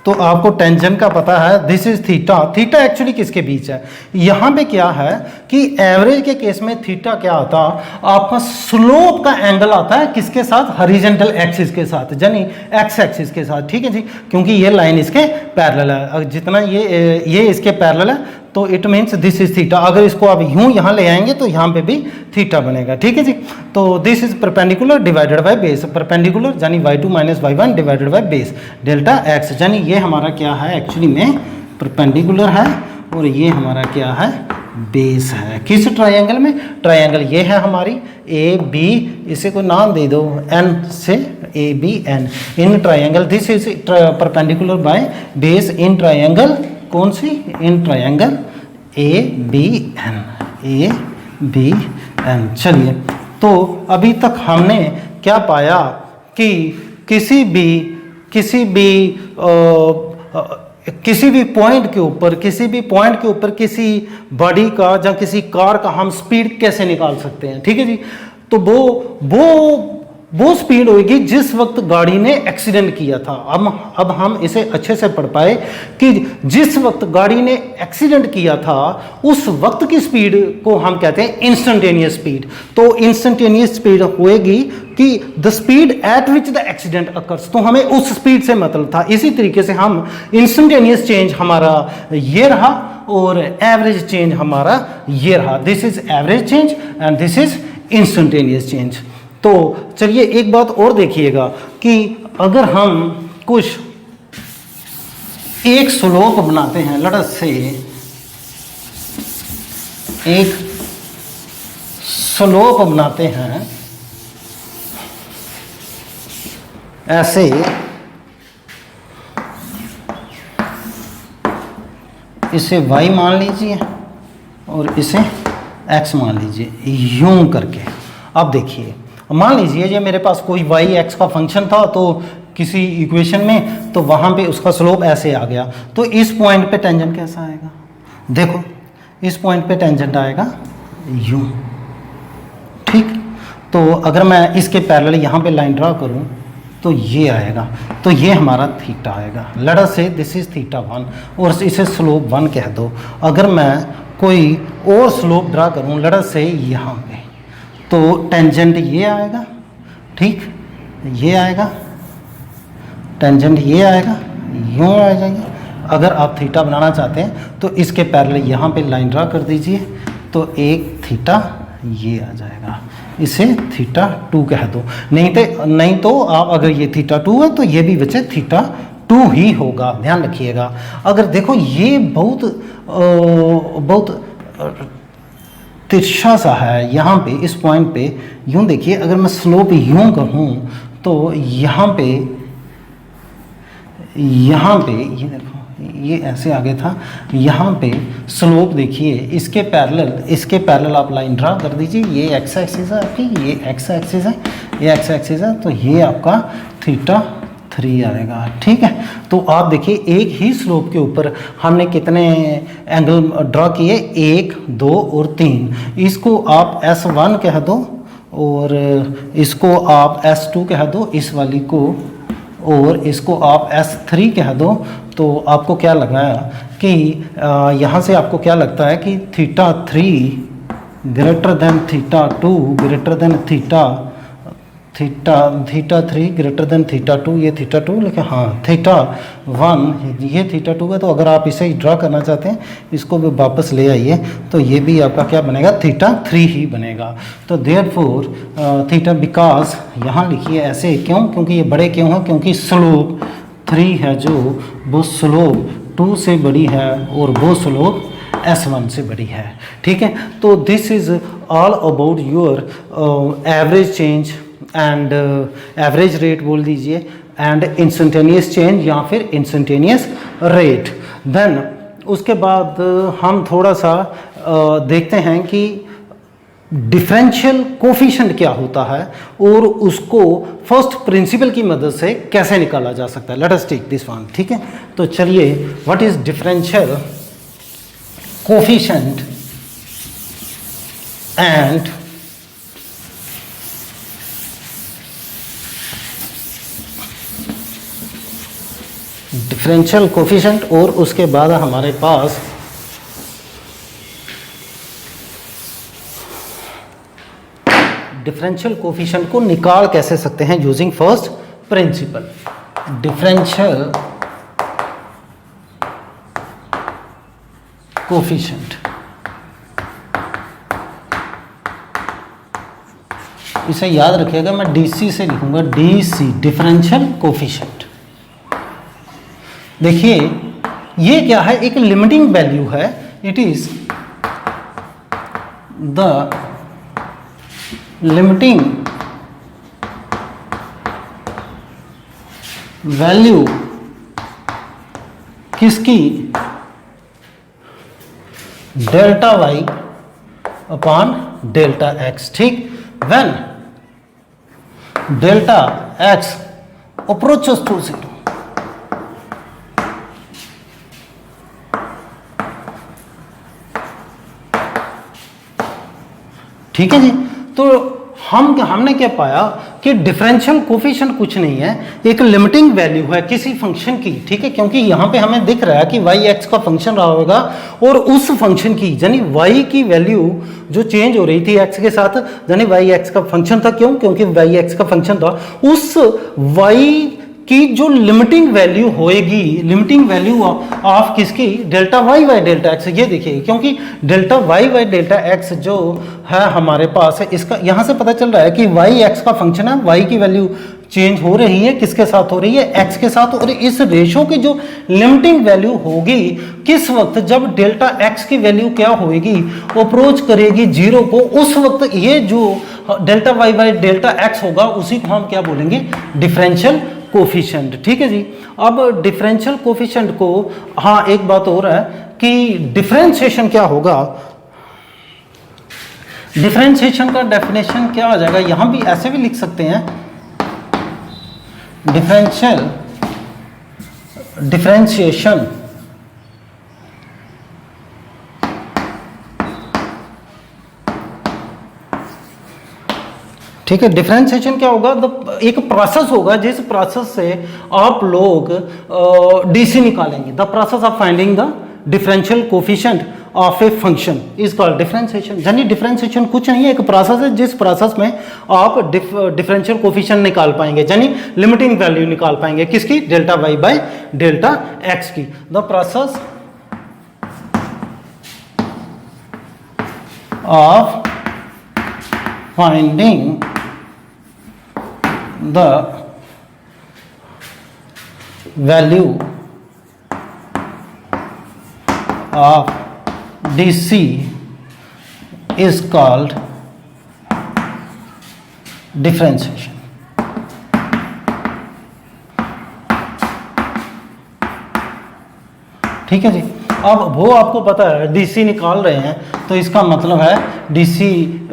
तो आपको टेंजेंट का पता है, this is theta. Theta actually किसके बीच है, यहाँ पे क्या है कि एवरेज के केस में थीटा क्या आता, आपका स्लोप का एंगल आता है किसके साथ, हॉरिजॉन्टल एक्सिस के साथ, यानी एक्स एक्सिस के साथ, ठीक है जी, क्योंकि ये लाइन इसके पैरेलल है, जितना ये इसके पैरेलल है तो it means this is theta. अगर इसको आप यूं यहाँ ले आएंगे तो यहाँ पे भी थीटा बनेगा, ठीक है जी। तो this is perpendicular divided by base, perpendicular यानी y2 minus y1 divided by base delta x, यानी ये हमारा क्या है, एक्चुअली में परपेंडिकुलर है और ये हमारा क्या है, बेस है। किस ट्रायंगल में, ट्रायंगल ये है हमारी ए बी, इसे को नाम दे दो n से A B N, in triangle this is perpendicular by base in triangle, कौन सी, in triangle A B N. चलिए, तो अभी तक हमने क्या पाया कि किसी भी पॉइंट के ऊपर किसी बॉडी का या किसी कार का हम स्पीड कैसे निकाल सकते हैं, ठीक है जी। तो वो स्पीड होगी जिस वक्त गाड़ी ने एक्सीडेंट किया था। अब हम इसे अच्छे से पढ़ पाए कि जिस वक्त गाड़ी ने एक्सीडेंट किया था उस वक्त की स्पीड को हम कहते हैं इंस्टेंटेनियस स्पीड। तो इंस्टेंटेनियस स्पीड होएगी कि the speed at which the accident occurs, तो हमें उस स्पीड से मतलब था। इसी तरीके से हम इंस्टेंटेनियस चेंज हमारा ये रहा और एवरेज चेंज हमारा ये रहा। This is average change and this is instantaneous change. तो चलिए एक बात और देखिएगा कि अगर हम कुछ एक स्लोप बनाते हैं, लेट अस से एक स्लोप बनाते हैं ऐसे, इसे y मान लीजिए और इसे x मान लीजिए, यूं करके। अब देखिए, मान लीजिए ये मेरे पास कोई y x का फंक्शन था तो किसी इक्वेशन में, तो वहाँ पे उसका स्लोप ऐसे आ गया, तो इस पॉइंट पे टेंजेंट कैसा आएगा, देखो इस पॉइंट पे टेंजेंट आएगा यूं, ठीक। तो अगर मैं इसके पैरेलल यहाँ पे लाइन ड्रा करूँ तो ये आएगा, तो ये हमारा थीटा आएगा। लेट अस से दिस इज थीटा 1 और इसे स्लोप 1 कह दो। अगर मैं कोई और स्लोप ड्रा करूँ, लेट अस से यहाँ पे, तो टेंजेंट ये आएगा, ठीक, ये आएगा, टेंजेंट ये आएगा, यूँ आ जाएगी। अगर आप थीटा बनाना चाहते हैं तो इसके पैरेलल यहाँ पे लाइन ड्रा कर दीजिए, तो एक थीटा ये आ जाएगा, इसे थीटा 2 कह दो। नहीं तो आप, अगर ये थीटा 2 है तो ये भी वैसे थीटा 2 ही होगा, ध्यान रखिएगा। अगर देखो ये बहुत तिरछा सा है यहाँ पे, इस पॉइंट पे यूँ देखिए, अगर मैं स्लोप यूँ कहूँ तो यहाँ पे ये देखो, ये ऐसे आगे था, यहाँ पे स्लोप देखिए, इसके पैरेलल आप लाइन ड्रा कर दीजिए। ये एक्स एक्सिस है आपकी, ये एक्स एक्सिस है, ये एक्स एक्सिस है, तो ये आपका थीटा 3 आएगा, ठीक है। तो आप देखिए एक ही स्लोप के ऊपर हमने कितने एंगल ड्रा किए, 1, 2 और 3। इसको आप S1 कह दो और इसको आप S2 कह दो, इस वाली को, और इसको आप S3 कह दो। तो आपको क्या लगा कि यहाँ से आपको क्या लगता है कि theta 3 greater than theta 2 greater than theta 3 greater than theta 2, ये थीटा 2 लिखे, हाँ थीटा 1 ये थीटा 2 है। तो अगर आप इसे ड्रा करना चाहते हैं, इसको भी वापस ले आइए, तो ये भी आपका क्या बनेगा, थीटा 3 ही बनेगा। तो देयरफॉर थीटा, बिकॉज यहाँ लिखिए ऐसे, क्यों, क्योंकि ये बड़े क्यों हैं, क्योंकि स्लोप 3 है जो वो स्लोप 2 से बड़ी है और वो स्लोप S1 से बड़ी है, ठीक है। तो this is all about your average change and average rate बोल दीजिए, एंड इंस्टेंटेनियस चेंज या फिर इंस्टेंटेनियस रेट। देन उसके बाद हम थोड़ा सा देखते हैं कि डिफरेंशियल कोफिशिएंट क्या होता है और उसको फर्स्ट प्रिंसिपल की मदद से कैसे निकाला जा सकता है। Let us take this one, ठीक है। तो चलिए, what is differential coefficient and differential coefficient, और उसके बाद हमारे पास डिफरेंशियल कोफिशिएंट को निकाल कैसे सकते हैं using first principle. Differential coefficient, इसे याद रखिएगा, मैं डीसी से लिखूंगा, डीसी डिफरेंशियल कोफिशिएंट। देखिए ये क्या है, एक लिमिटिंग वैल्यू है, it is the limiting value किसकी, delta Y upon delta x, ठीक। When delta x approaches to 0, ठीक है जी। तो हमने क्या पाया कि डिफरेंशियल कोफिशिएंट कुछ नहीं है, एक लिमिटिंग वैल्यू है किसी फंक्शन की, ठीक है। क्योंकि यहाँ पे हमें दिख रहा है कि वाई एक्स का फंक्शन रहा होगा और उस फंक्शन की यानी वाई की वैल्यू जो चेंज हो रही थी एक्स के साथ, यानी वाई एक्स का फंक्शन था। क्यों? क्योंकि वाई एक्स का फंक्शन था, उस वाई की जो लिमिटिंग वैल्यू होएगी, लिमिटिंग वैल्यू ऑफ किसकी, delta Y by delta X. ये देखिए, क्योंकि delta Y by delta X जो है हमारे पास है, इसका यहाँ से पता चल रहा है कि वाई एक्स का फंक्शन है, वाई की वैल्यू चेंज हो रही है, किसके साथ हो रही है, एक्स के साथ। और इस रेशो की जो लिमिटिंग वैल्यू होगी किस वक्त, जब डेल्टा एक्स की वैल्यू क्या होगी, अप्रोच करेगी 0 को, उस वक्त ये जो delta Y by delta X होगा उसी को हम क्या बोलेंगे, डिफरेंशियल कोफिशिएंट, ठीक है जी। अब डिफरेंशियल कोफिशिएंट को, हाँ एक बात और है कि डिफरेंशिएशन क्या होगा, डिफरेंशिएशन का डेफिनेशन क्या आ जाएगा, यहां भी ऐसे भी लिख सकते हैं, डिफरेंशिएशन ठीक है। डिफरेंशिएशन क्या होगा, एक प्रोसेस होगा जिस प्रोसेस से आप लोग डीसी निकालेंगे। The process of finding the differential coefficient of a function is called differentiation. यानी डिफरेंशिएशन कुछ नहीं है, एक प्रोसेस है जिस प्रोसेस में आप डिफरेंशियल कोफिशिएंट निकाल पाएंगे, यानी लिमिटिंग वैल्यू निकाल पाएंगे, किसकी, delta Y by delta x की। The process of finding the value of DC is called differentiation। ठीक है जी। अब वो आपको पता है डीसी निकाल रहे हैं, तो इसका मतलब है डीसी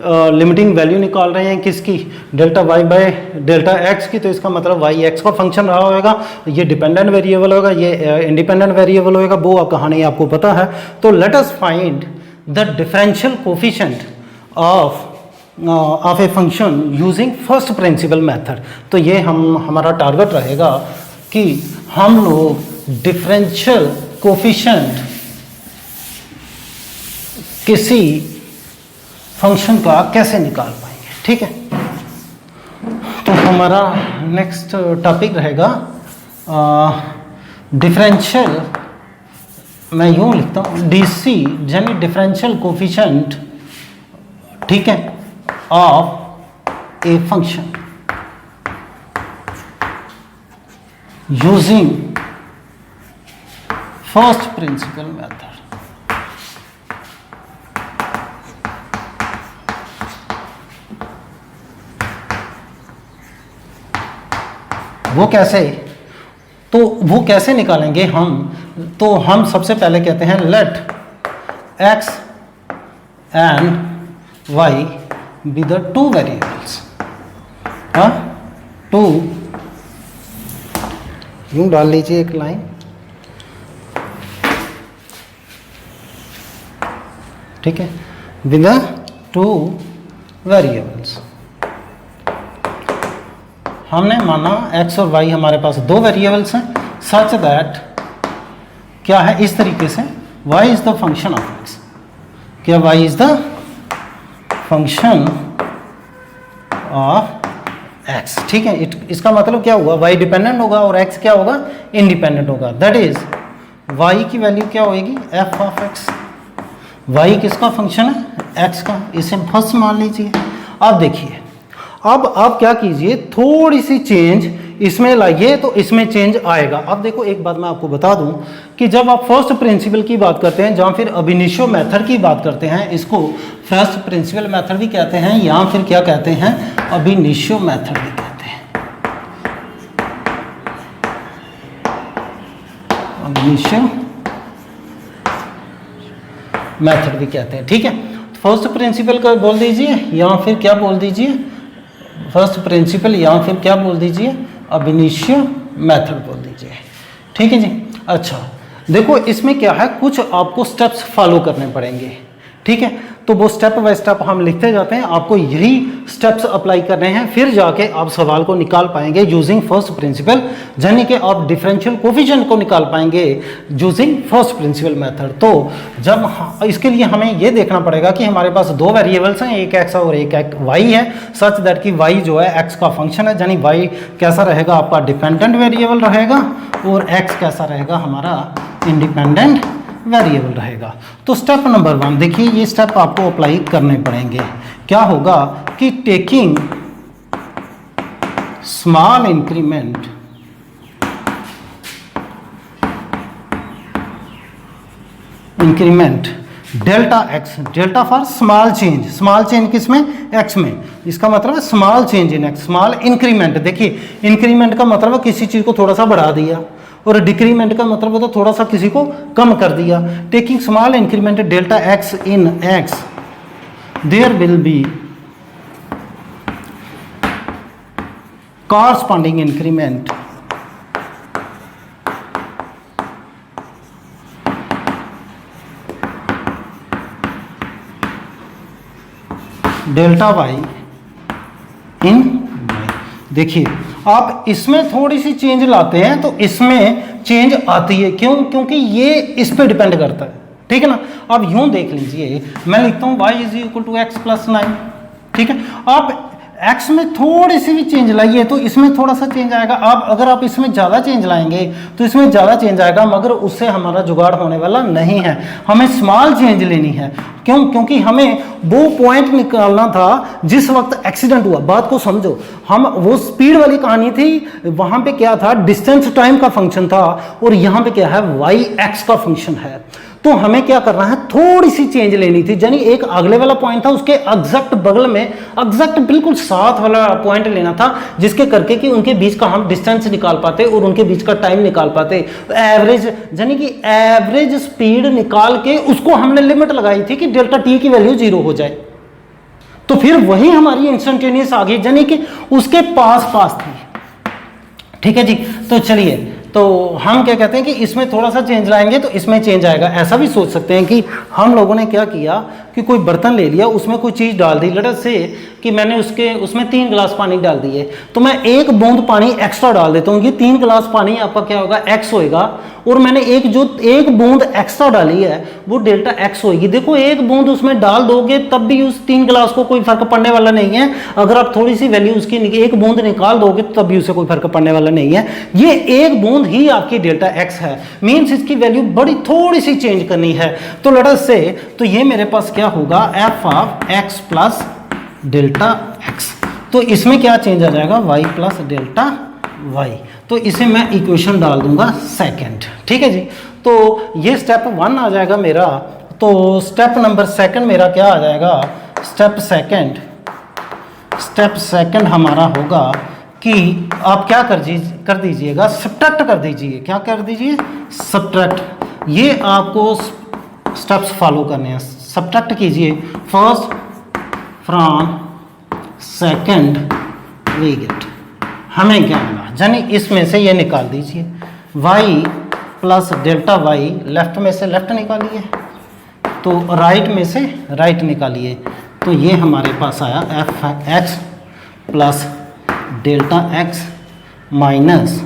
लिमिटिंग वैल्यू निकाल रहे हैं किसकी, delta Y by delta x की, तो इसका मतलब वाई एक्स का फंक्शन रहा होगा, ये डिपेंडेंट वेरिएबल होगा, ये इंडिपेंडेंट वेरिएबल होगा, वो आप कहानी आपको पता है। तो let us find the differential coefficient of a function using first principle method. तो ये हमारा टारगेट रहेगा कि हम लोग डिफरेंशियल कोफिशिएंट किसी फंक्शन का कैसे निकाल पाएंगे, ठीक है। तो हमारा नेक्स्ट टॉपिक रहेगा डिफरेंशियल, मैं यूं लिखता हूं डीसी यानी डिफरेंशियल कोफिशिएंट, ठीक है, of a function using first principle method. वो कैसे, तो वो कैसे निकालेंगे हम, तो हम सबसे पहले कहते हैं let x and y be the two variables. हाँ, टू, यूं डाल लीजिए एक लाइन, ठीक है, विद द टू वेरिएबल्स। हमने माना x और y हमारे पास दो वेरिएबल्स हैं, सच दैट क्या है, इस तरीके से y is the function of x, क्या y is the function of x, ठीक है। इसका मतलब क्या हुआ, y डिपेंडेंट होगा और x क्या होगा, इंडिपेंडेंट होगा। दैट इज y की वैल्यू क्या होगी, f ऑफ x। y किसका फंक्शन है, x का, इसे फर्स्ट मान लीजिए। अब देखिए, अब आप क्या कीजिए, थोड़ी सी चेंज इसमें लाइए तो इसमें चेंज आएगा। अब देखो एक बात मैं आपको बता दूं कि जब आप फर्स्ट प्रिंसिपल की बात करते हैं, जहाँ फिर अब इनिशियो मेथड की बात करते हैं, इसको फर्स्ट प्रिंसिपल मेथड भी कहते हैं, या फिर क्या कहते हैं, अब इनिशियो मेथड भी कहते हैं, इनिशियो मेथड भी कहते हैं, ठीक है। फर्स्ट प्रिंसिपल का बोल दीजिए, या फिर क्या बोल दीजिए, फर्स्ट प्रिंसिपल, या फिर क्या बोल दीजिए, अब इनिशियो मेथड बोल दीजिए, ठीक है जी। अच्छा देखो, इसमें क्या है, कुछ आपको स्टेप्स फॉलो करने पड़ेंगे, ठीक है। तो वो स्टेप बाय स्टेप हम लिखते जाते हैं, आपको यही स्टेप्स अप्लाई करने हैं, फिर जाके आप सवाल को निकाल पाएंगे यूजिंग फर्स्ट प्रिंसिपल, यानी कि आप डिफरेंशियल कोफिशिएंट को निकाल पाएंगे यूजिंग फर्स्ट प्रिंसिपल मेथड। तो जब इसके लिए हमें ये देखना पड़ेगा कि हमारे पास दो वेरिएबल्स हैं, एक x और एक y है, सच दैट कि y जो है x का फंक्शन है, यानी y कैसा रहेगा, आपका डिपेंडेंट वेरिएबल रहेगा, और x कैसा रहेगा, हमारा इंडिपेंडेंट वेरिएबल रहेगा। तो स्टेप नंबर 1 देखिए, ये स्टेप आपको अप्लाई करने पड़ेंगे। क्या होगा कि taking small increment delta x, delta for small change, small change किसमें, एक्स में, इसका मतलब है small change in x, small increment. देखिए इंक्रीमेंट का मतलब है किसी चीज को थोड़ा सा बढ़ा दिया, और डिक्रीमेंट का मतलब होता है थोड़ा सा किसी को कम कर दिया। Taking small increment delta X in X, there will be corresponding increment delta Y in Y. देखिए आप इसमें थोड़ी सी चेंज लाते हैं तो इसमें चेंज आती है, क्यों, क्योंकि ये इस पे डिपेंड करता है, ठीक है ना। अब यूं देख लीजिए, मैं लिखता हूं y is equal to X plus 9, ठीक है। आप x में थोड़ी सी भी चेंज लाइए तो इसमें थोड़ा सा चेंज आएगा। आप अगर आप इसमें ज़्यादा चेंज लाएंगे तो इसमें ज़्यादा चेंज आएगा, मगर उससे हमारा जुगाड़ होने वाला नहीं है। हमें स्मॉल चेंज लेनी है, क्यों, क्योंकि हमें वो पॉइंट निकालना था जिस वक्त एक्सीडेंट हुआ। बात को समझो, हम वो स्पीड वाली कहानी थी, वहाँ पे क्या था, डिस्टेंस टाइम का फंक्शन था, और यहाँ पे क्या है, वाई एक्स का फंक्शन है। तो हमें क्या करना है, थोड़ी सी चेंज लेनी थी, यानी एक अगले वाला पॉइंट था उसके एग्जैक्ट बगल में, एग्जैक्ट बिल्कुल साथ वाला पॉइंट लेना था, जिसके करके कि उनके बीच का हम डिस्टेंस निकाल पाते और उनके बीच का टाइम निकाल पाते। एवरेज, यानी कि एवरेज स्पीड निकाल के उसको हमने लिमिट लगाई थी कि डेल्टा टी की वैल्यू 0 हो जाए, तो फिर वही हमारी इंस्टेंटेनियस आ गई, यानी कि उसके पास पास थी, ठीक है जी। तो चलिए, तो हम क्या कहते हैं कि इसमें थोड़ा सा चेंज लाएंगे तो इसमें चेंज आएगा। ऐसा भी सोच सकते हैं कि हम लोगों ने क्या किया कि कोई बर्तन ले लिया, उसमें कोई चीज़ डाल दी, लेट अस से कि मैंने उसमें 3 गिलास पानी डाल दिए, तो मैं 1 बूंद पानी एक्स्ट्रा डाल देता हूँ, ये 3 गिलास पानी आपका क्या होगा, एक्स होएगा, और मैंने एक बूंद एक्स्ट्रा डाली है वो डेल्टा एक्स होएगी। देखो 1 बूंद उसमें डाल दोगे तब भी उस 3 गिलास को कोई फर्क पड़ने वाला नहीं है, अगर आप थोड़ी सी वैल्यू उसकी 1 बूंद निकाल दोगे तो तब भी उसे कोई फर्क पड़ने वाला नहीं है। ये 1 बूंद ही आपकी डेल्टा एक्स है, मीन्स इसकी वैल्यू बड़ी थोड़ी सी चेंज करनी है। तो लेट अस से, तो ये मेरे पास क्या होगा, F of X plus delta X, तो इसमें क्या चेंज आ जाएगा, y प्लस डेल्टा y, तो इसे मैं इक्वेशन डाल दूंगा सेकंड, ठीक है जी। तो ये स्टेप 1 आ जाएगा मेरा। तो स्टेप नंबर 2 मेरा क्या आ जाएगा, स्टेप सेकंड हमारा होगा कि आप क्या कर दीजिएगा, सब्ट्रैक्ट कर दीजिए। क्या कर दीजिए? सब्ट्रैक्ट। ये आपको स्टेप्स फॉलो करने हैं। सब्ट्रैक्ट कीजिए first from second we get, हमें क्या मिला, यानी इसमें से ये निकाल दीजिए y plus delta Y, left में से लेफ्ट निकालिए तो राइट में से राइट निकालिए, तो ये हमारे पास आया F x plus delta X minus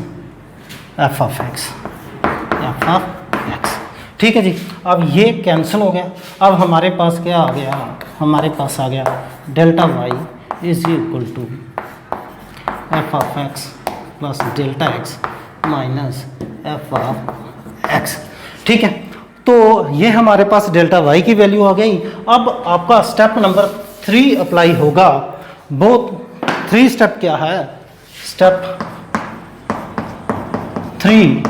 F of x, F of X. ठीक है जी, अब ये कैंसिल हो गया। अब हमारे पास क्या आ गया, हमारे पास आ गया delta Y is equal to F of X plus delta X minus F of X. ठीक है, तो ये हमारे पास डेल्टा वाई की वैल्यू आ गई। अब आपका स्टेप नंबर 3 अप्लाई होगा। बोथ 3 स्टेप क्या है, स्टेप 3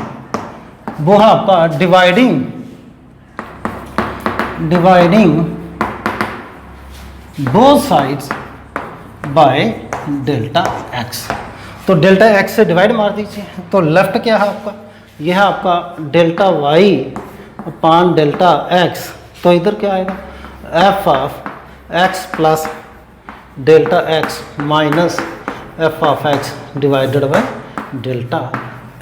वो है आपका dividing both sides by delta X. तो डेल्टा एक्स से डिवाइड मार दीजिए, तो लेफ्ट क्या है आपका, यह है आपका delta Y upon delta X, तो इधर क्या आएगा F of X plus delta X minus F of X divided by delta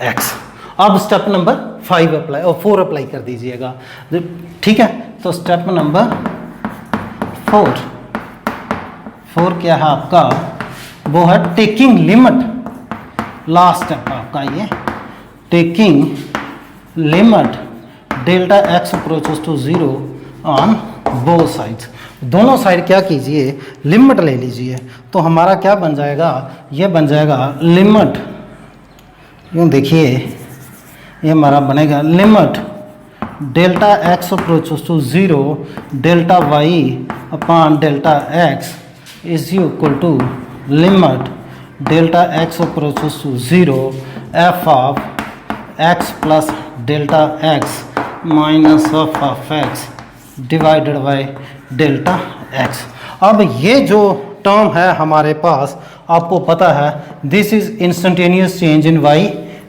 X. अब स्टेप नंबर 5 अप्लाई और 4 अप्लाई कर दीजिएगा। ठीक है, तो स्टेप नंबर 4 क्या है आपका, वो है टेकिंग लिमिट। लास्ट स्टेप आपका ये taking limit delta x approaches to 0 on both sides. दोनों साइड क्या कीजिए, लिमिट ले लीजिए, तो हमारा क्या बन जाएगा, ये बन जाएगा लिमिट, यूँ देखिए ये हमारा बनेगा limit delta x approaches to 0 delta Y upon delta X is equal to limit delta x approaches to 0 F of X plus delta X minus F of X divided by delta X. अब ये जो term है हमारे पास, आपको पता है this is instantaneous change in Y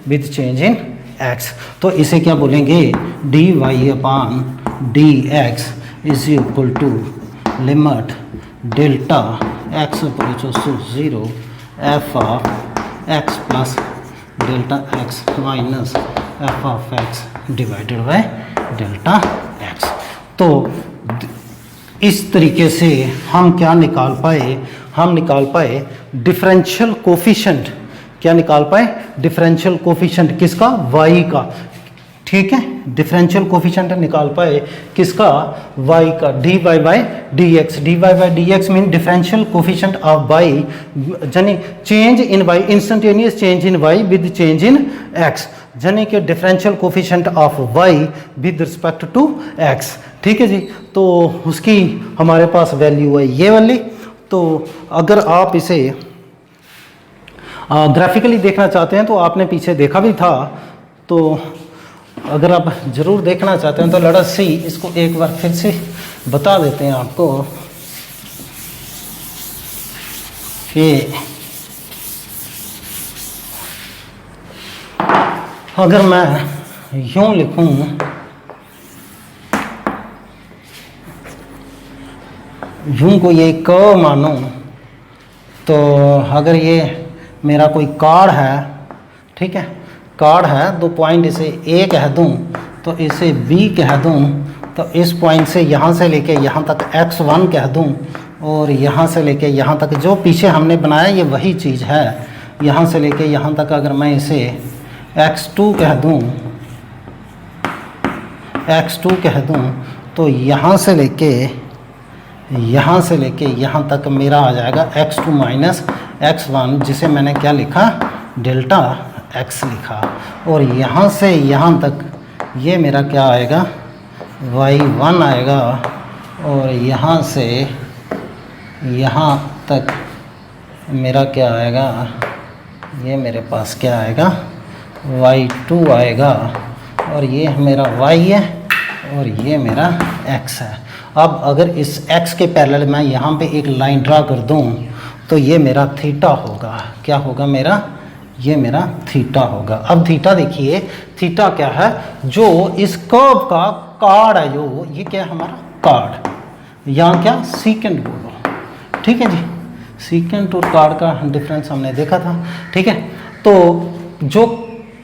with change in X, तो इसे क्या बोलेंगे, D Y upon D X is equal to limit delta x approaches to 0 F of X plus delta X minus F of X divided by delta X. तो इस तरीके से हम क्या निकाल पाए, हम निकाल पाए डिफरेंशियल कोफिशिएंट। क्या निकाल पाए, डिफरेंशियल कोफिशिएंट किसका, y का। ठीक है, डिफरेंशियल कोफिशिएंट निकाल पाए किसका, y का, dy by dx। dy by dx mean differential coefficient of y, यानी change in y, instantaneous change in y with change in x, यानी कि differential coefficient of y with respect to x। ठीक है जी, तो उसकी हमारे पास value है ये वाली। तो अगर आप इसे ग्राफिकली देखना चाहते हैं तो आपने पीछे देखा भी था, तो अगर आप ज़रूर देखना चाहते हैं तो लेट अस सी, इसको एक बार फिर से बता देते हैं आपको कि अगर मैं यूँ लिखूँ, यूँ को ये कर्व मानूँ, तो अगर ये मेरा कोई कार्ड है, ठीक है, कार्ड है, दो पॉइंट इसे A कह दूँ तो इसे B कह दूँ, तो इस पॉइंट से यहाँ से लेके यहाँ तक x1 कह दूँ, और यहाँ से लेके यहाँ तक जो पीछे हमने बनाया ये वही चीज़ है। यहाँ से लेके यहाँ तक अगर मैं इसे x2 कह दूँ, x2 कह दूँ, तो यहाँ से लेके यहाँ तक मेरा आ जाएगा x2 माइनस x1, जिसे मैंने क्या लिखा, डेल्टा x लिखा, और यहाँ से यहाँ तक ये मेरा क्या आएगा, y1 आएगा, और यहाँ से यहाँ तक मेरा क्या आएगा, ये मेरे पास क्या आएगा, y2 आएगा, और ये मेरा y है और ये मेरा x है। अब अगर इस x के पैरेलल मैं यहाँ पे एक लाइन ड्रा कर दूँ तो ये मेरा थीटा होगा। क्या होगा मेरा? ये मेरा थीटा होगा। अब थीटा देखिए, थीटा क्या है? जो इस कर्व का कार्ड है, जो ये क्या है हमारा कार्ड, यहाँ क्या सीकेंट होगा। ठीक है जी, सीकेंट और कार्ड का डिफरेंस हमने देखा था। ठीक है, तो जो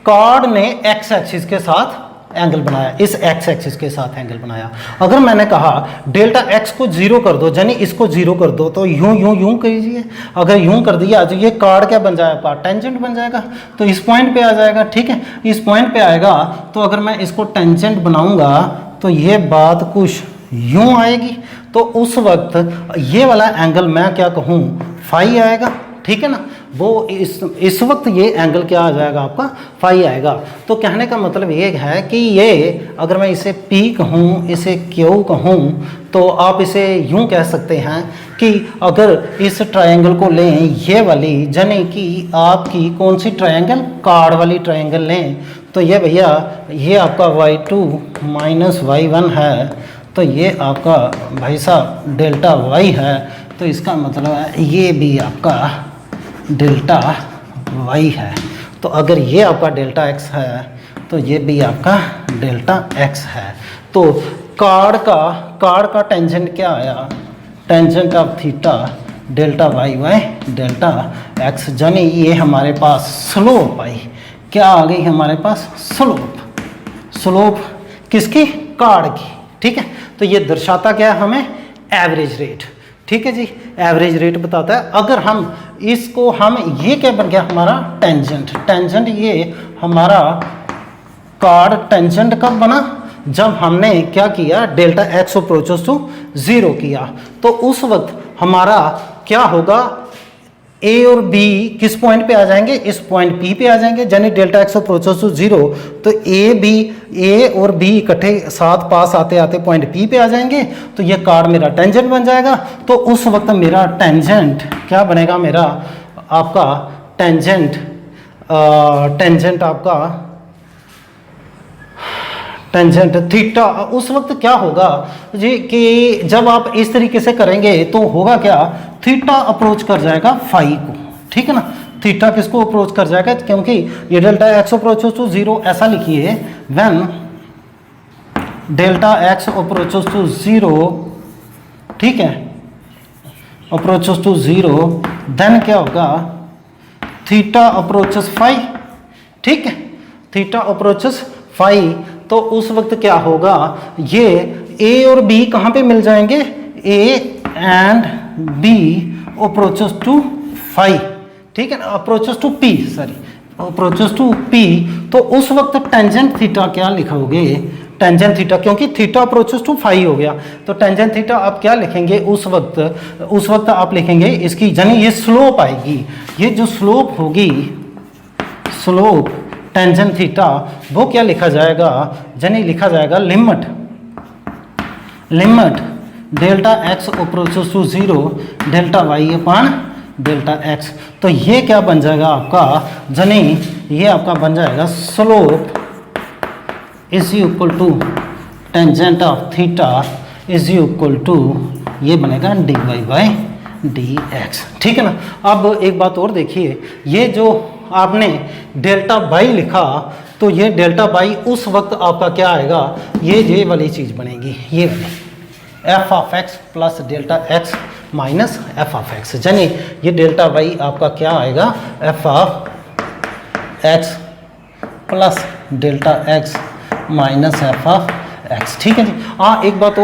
कार्ड ने एक्स एक्सिस के साथ एंगल बनाया, इस एक्स एक्सिस के साथ एंगल बनाया। अगर मैंने कहा डेल्टा एक्स को जीरो कर दो, यानी इसको जीरो कर दो, तो यूं यूं यूं कीजिए। अगर यूं कर दिया तो ये कार्ड क्या बन जाएगा? टेंजेंट बन जाएगा, तो इस पॉइंट पे आ जाएगा। ठीक है, इस पॉइंट पे आएगा, तो अगर मैं इसको टेंजेंट बनाऊंगा तो ये बात कुछ यूं आएगी। तो उस वक्त ये वाला एंगल मैं क्या कहूँ? फाई आएगा। ठीक है ना, वो इस वक्त ये एंगल क्या आ जाएगा आपका? फाई आएगा। तो कहने का मतलब ये है कि ये अगर मैं इसे P कहूँ, इसे Q कहूँ, तो आप इसे यूं कह सकते हैं कि अगर इस ट्रायंगल को लें, ये वाली, यानी कि आपकी कौन सी ट्रायंगल? कार्ड वाली ट्रायंगल लें, तो ये भैया ये आपका y2 माइनस y1 है, तो ये आपका भाई साहब डेल्टा y है। तो इसका मतलब है ये भी आपका डेल्टा y है। तो अगर ये आपका डेल्टा x है तो ये भी आपका डेल्टा x है। तो कार्ड का टेंजेंट क्या आया? Tangent of theta delta y by delta x, यानी ये हमारे पास स्लोप आई। क्या आ गई हमारे पास? स्लोप किसकी? कार्ड की। ठीक है, तो ये दर्शाता क्या है हमें? Average rate. ठीक है जी, एवरेज रेट बताता है। अगर हम इसको ये क्या बन गया हमारा? टेंजेंट ये हमारा कार्ड टेंजेंट कब बना? जब हमने क्या किया? डेल्टा एक्स अप्रोचेस टू 0 किया। तो उस वक्त हमारा क्या होगा? ए और बी किस पॉइंट पे आ जाएंगे? इस पॉइंट पी पे आ जाएंगे, यानी डेल्टा एक्स अप्रोचेस टू 0। तो ए और बी इकट्ठे साथ पास आते आते पॉइंट पी पे आ जाएंगे, तो ये कार्ड मेरा टेंजेंट बन जाएगा। तो उस वक्त मेरा टेंजेंट क्या बनेगा? मेरा आपका टेंजेंट आपका टेंजेंट थीटा। उस वक्त क्या होगा जी कि जब आप इस तरीके से करेंगे तो होगा क्या? थीटा अप्रोच कर जाएगा फाई को। ठीक है ना, थीटा किसको अप्रोच कर जाएगा? क्योंकि ये डेल्टा एक्स अप्रोचेस टू 0, ऐसा लिखिए, when delta x approaches to 0, ठीक है, अप्रोचेस टू 0, देन क्या होगा? Theta approaches phi. ठीक है, थीटा अप्रोचेस फाई। तो उस वक्त क्या होगा? ये ए और बी कहाँ पे मिल जाएंगे? A and B approaches to phi. ठीक है ना, approaches to pi, sorry, approaches to pi. तो उस वक्त टेंजेंट थीटा क्या लिखोगे? टेंजेंट थीटा, क्योंकि थीटा अप्रोचेस टू फाई हो गया, तो टेंजेंट थीटा आप क्या लिखेंगे? उस वक्त आप लिखेंगे इसकी, यानी ये स्लोप आएगी। ये जो स्लोप होगी, स्लोप टेंजेंट थीटा, वो क्या लिखा जाएगा? यानी लिखा जाएगा limit delta x approaches to 0 delta Y upon delta X. तो ये क्या बन जाएगा आपका? यानी ये आपका बन जाएगा slope is equal to tangent of theta is equal to, ये बनेगा D Y by D X. ठीक है ना। अब एक बात और देखिए, ये जो आपने डेल्टा बाई लिखा, तो ये डेल्टा बाई उस वक्त आपका क्या आएगा? ये वाली चीज़ बनेगी, ये वाली F of X plus delta X minus F of x, यानी ये डेल्टा वाई आपका क्या आएगा? F of X plus delta X minus F of X. ठीक है जी। हाँ, एक बात और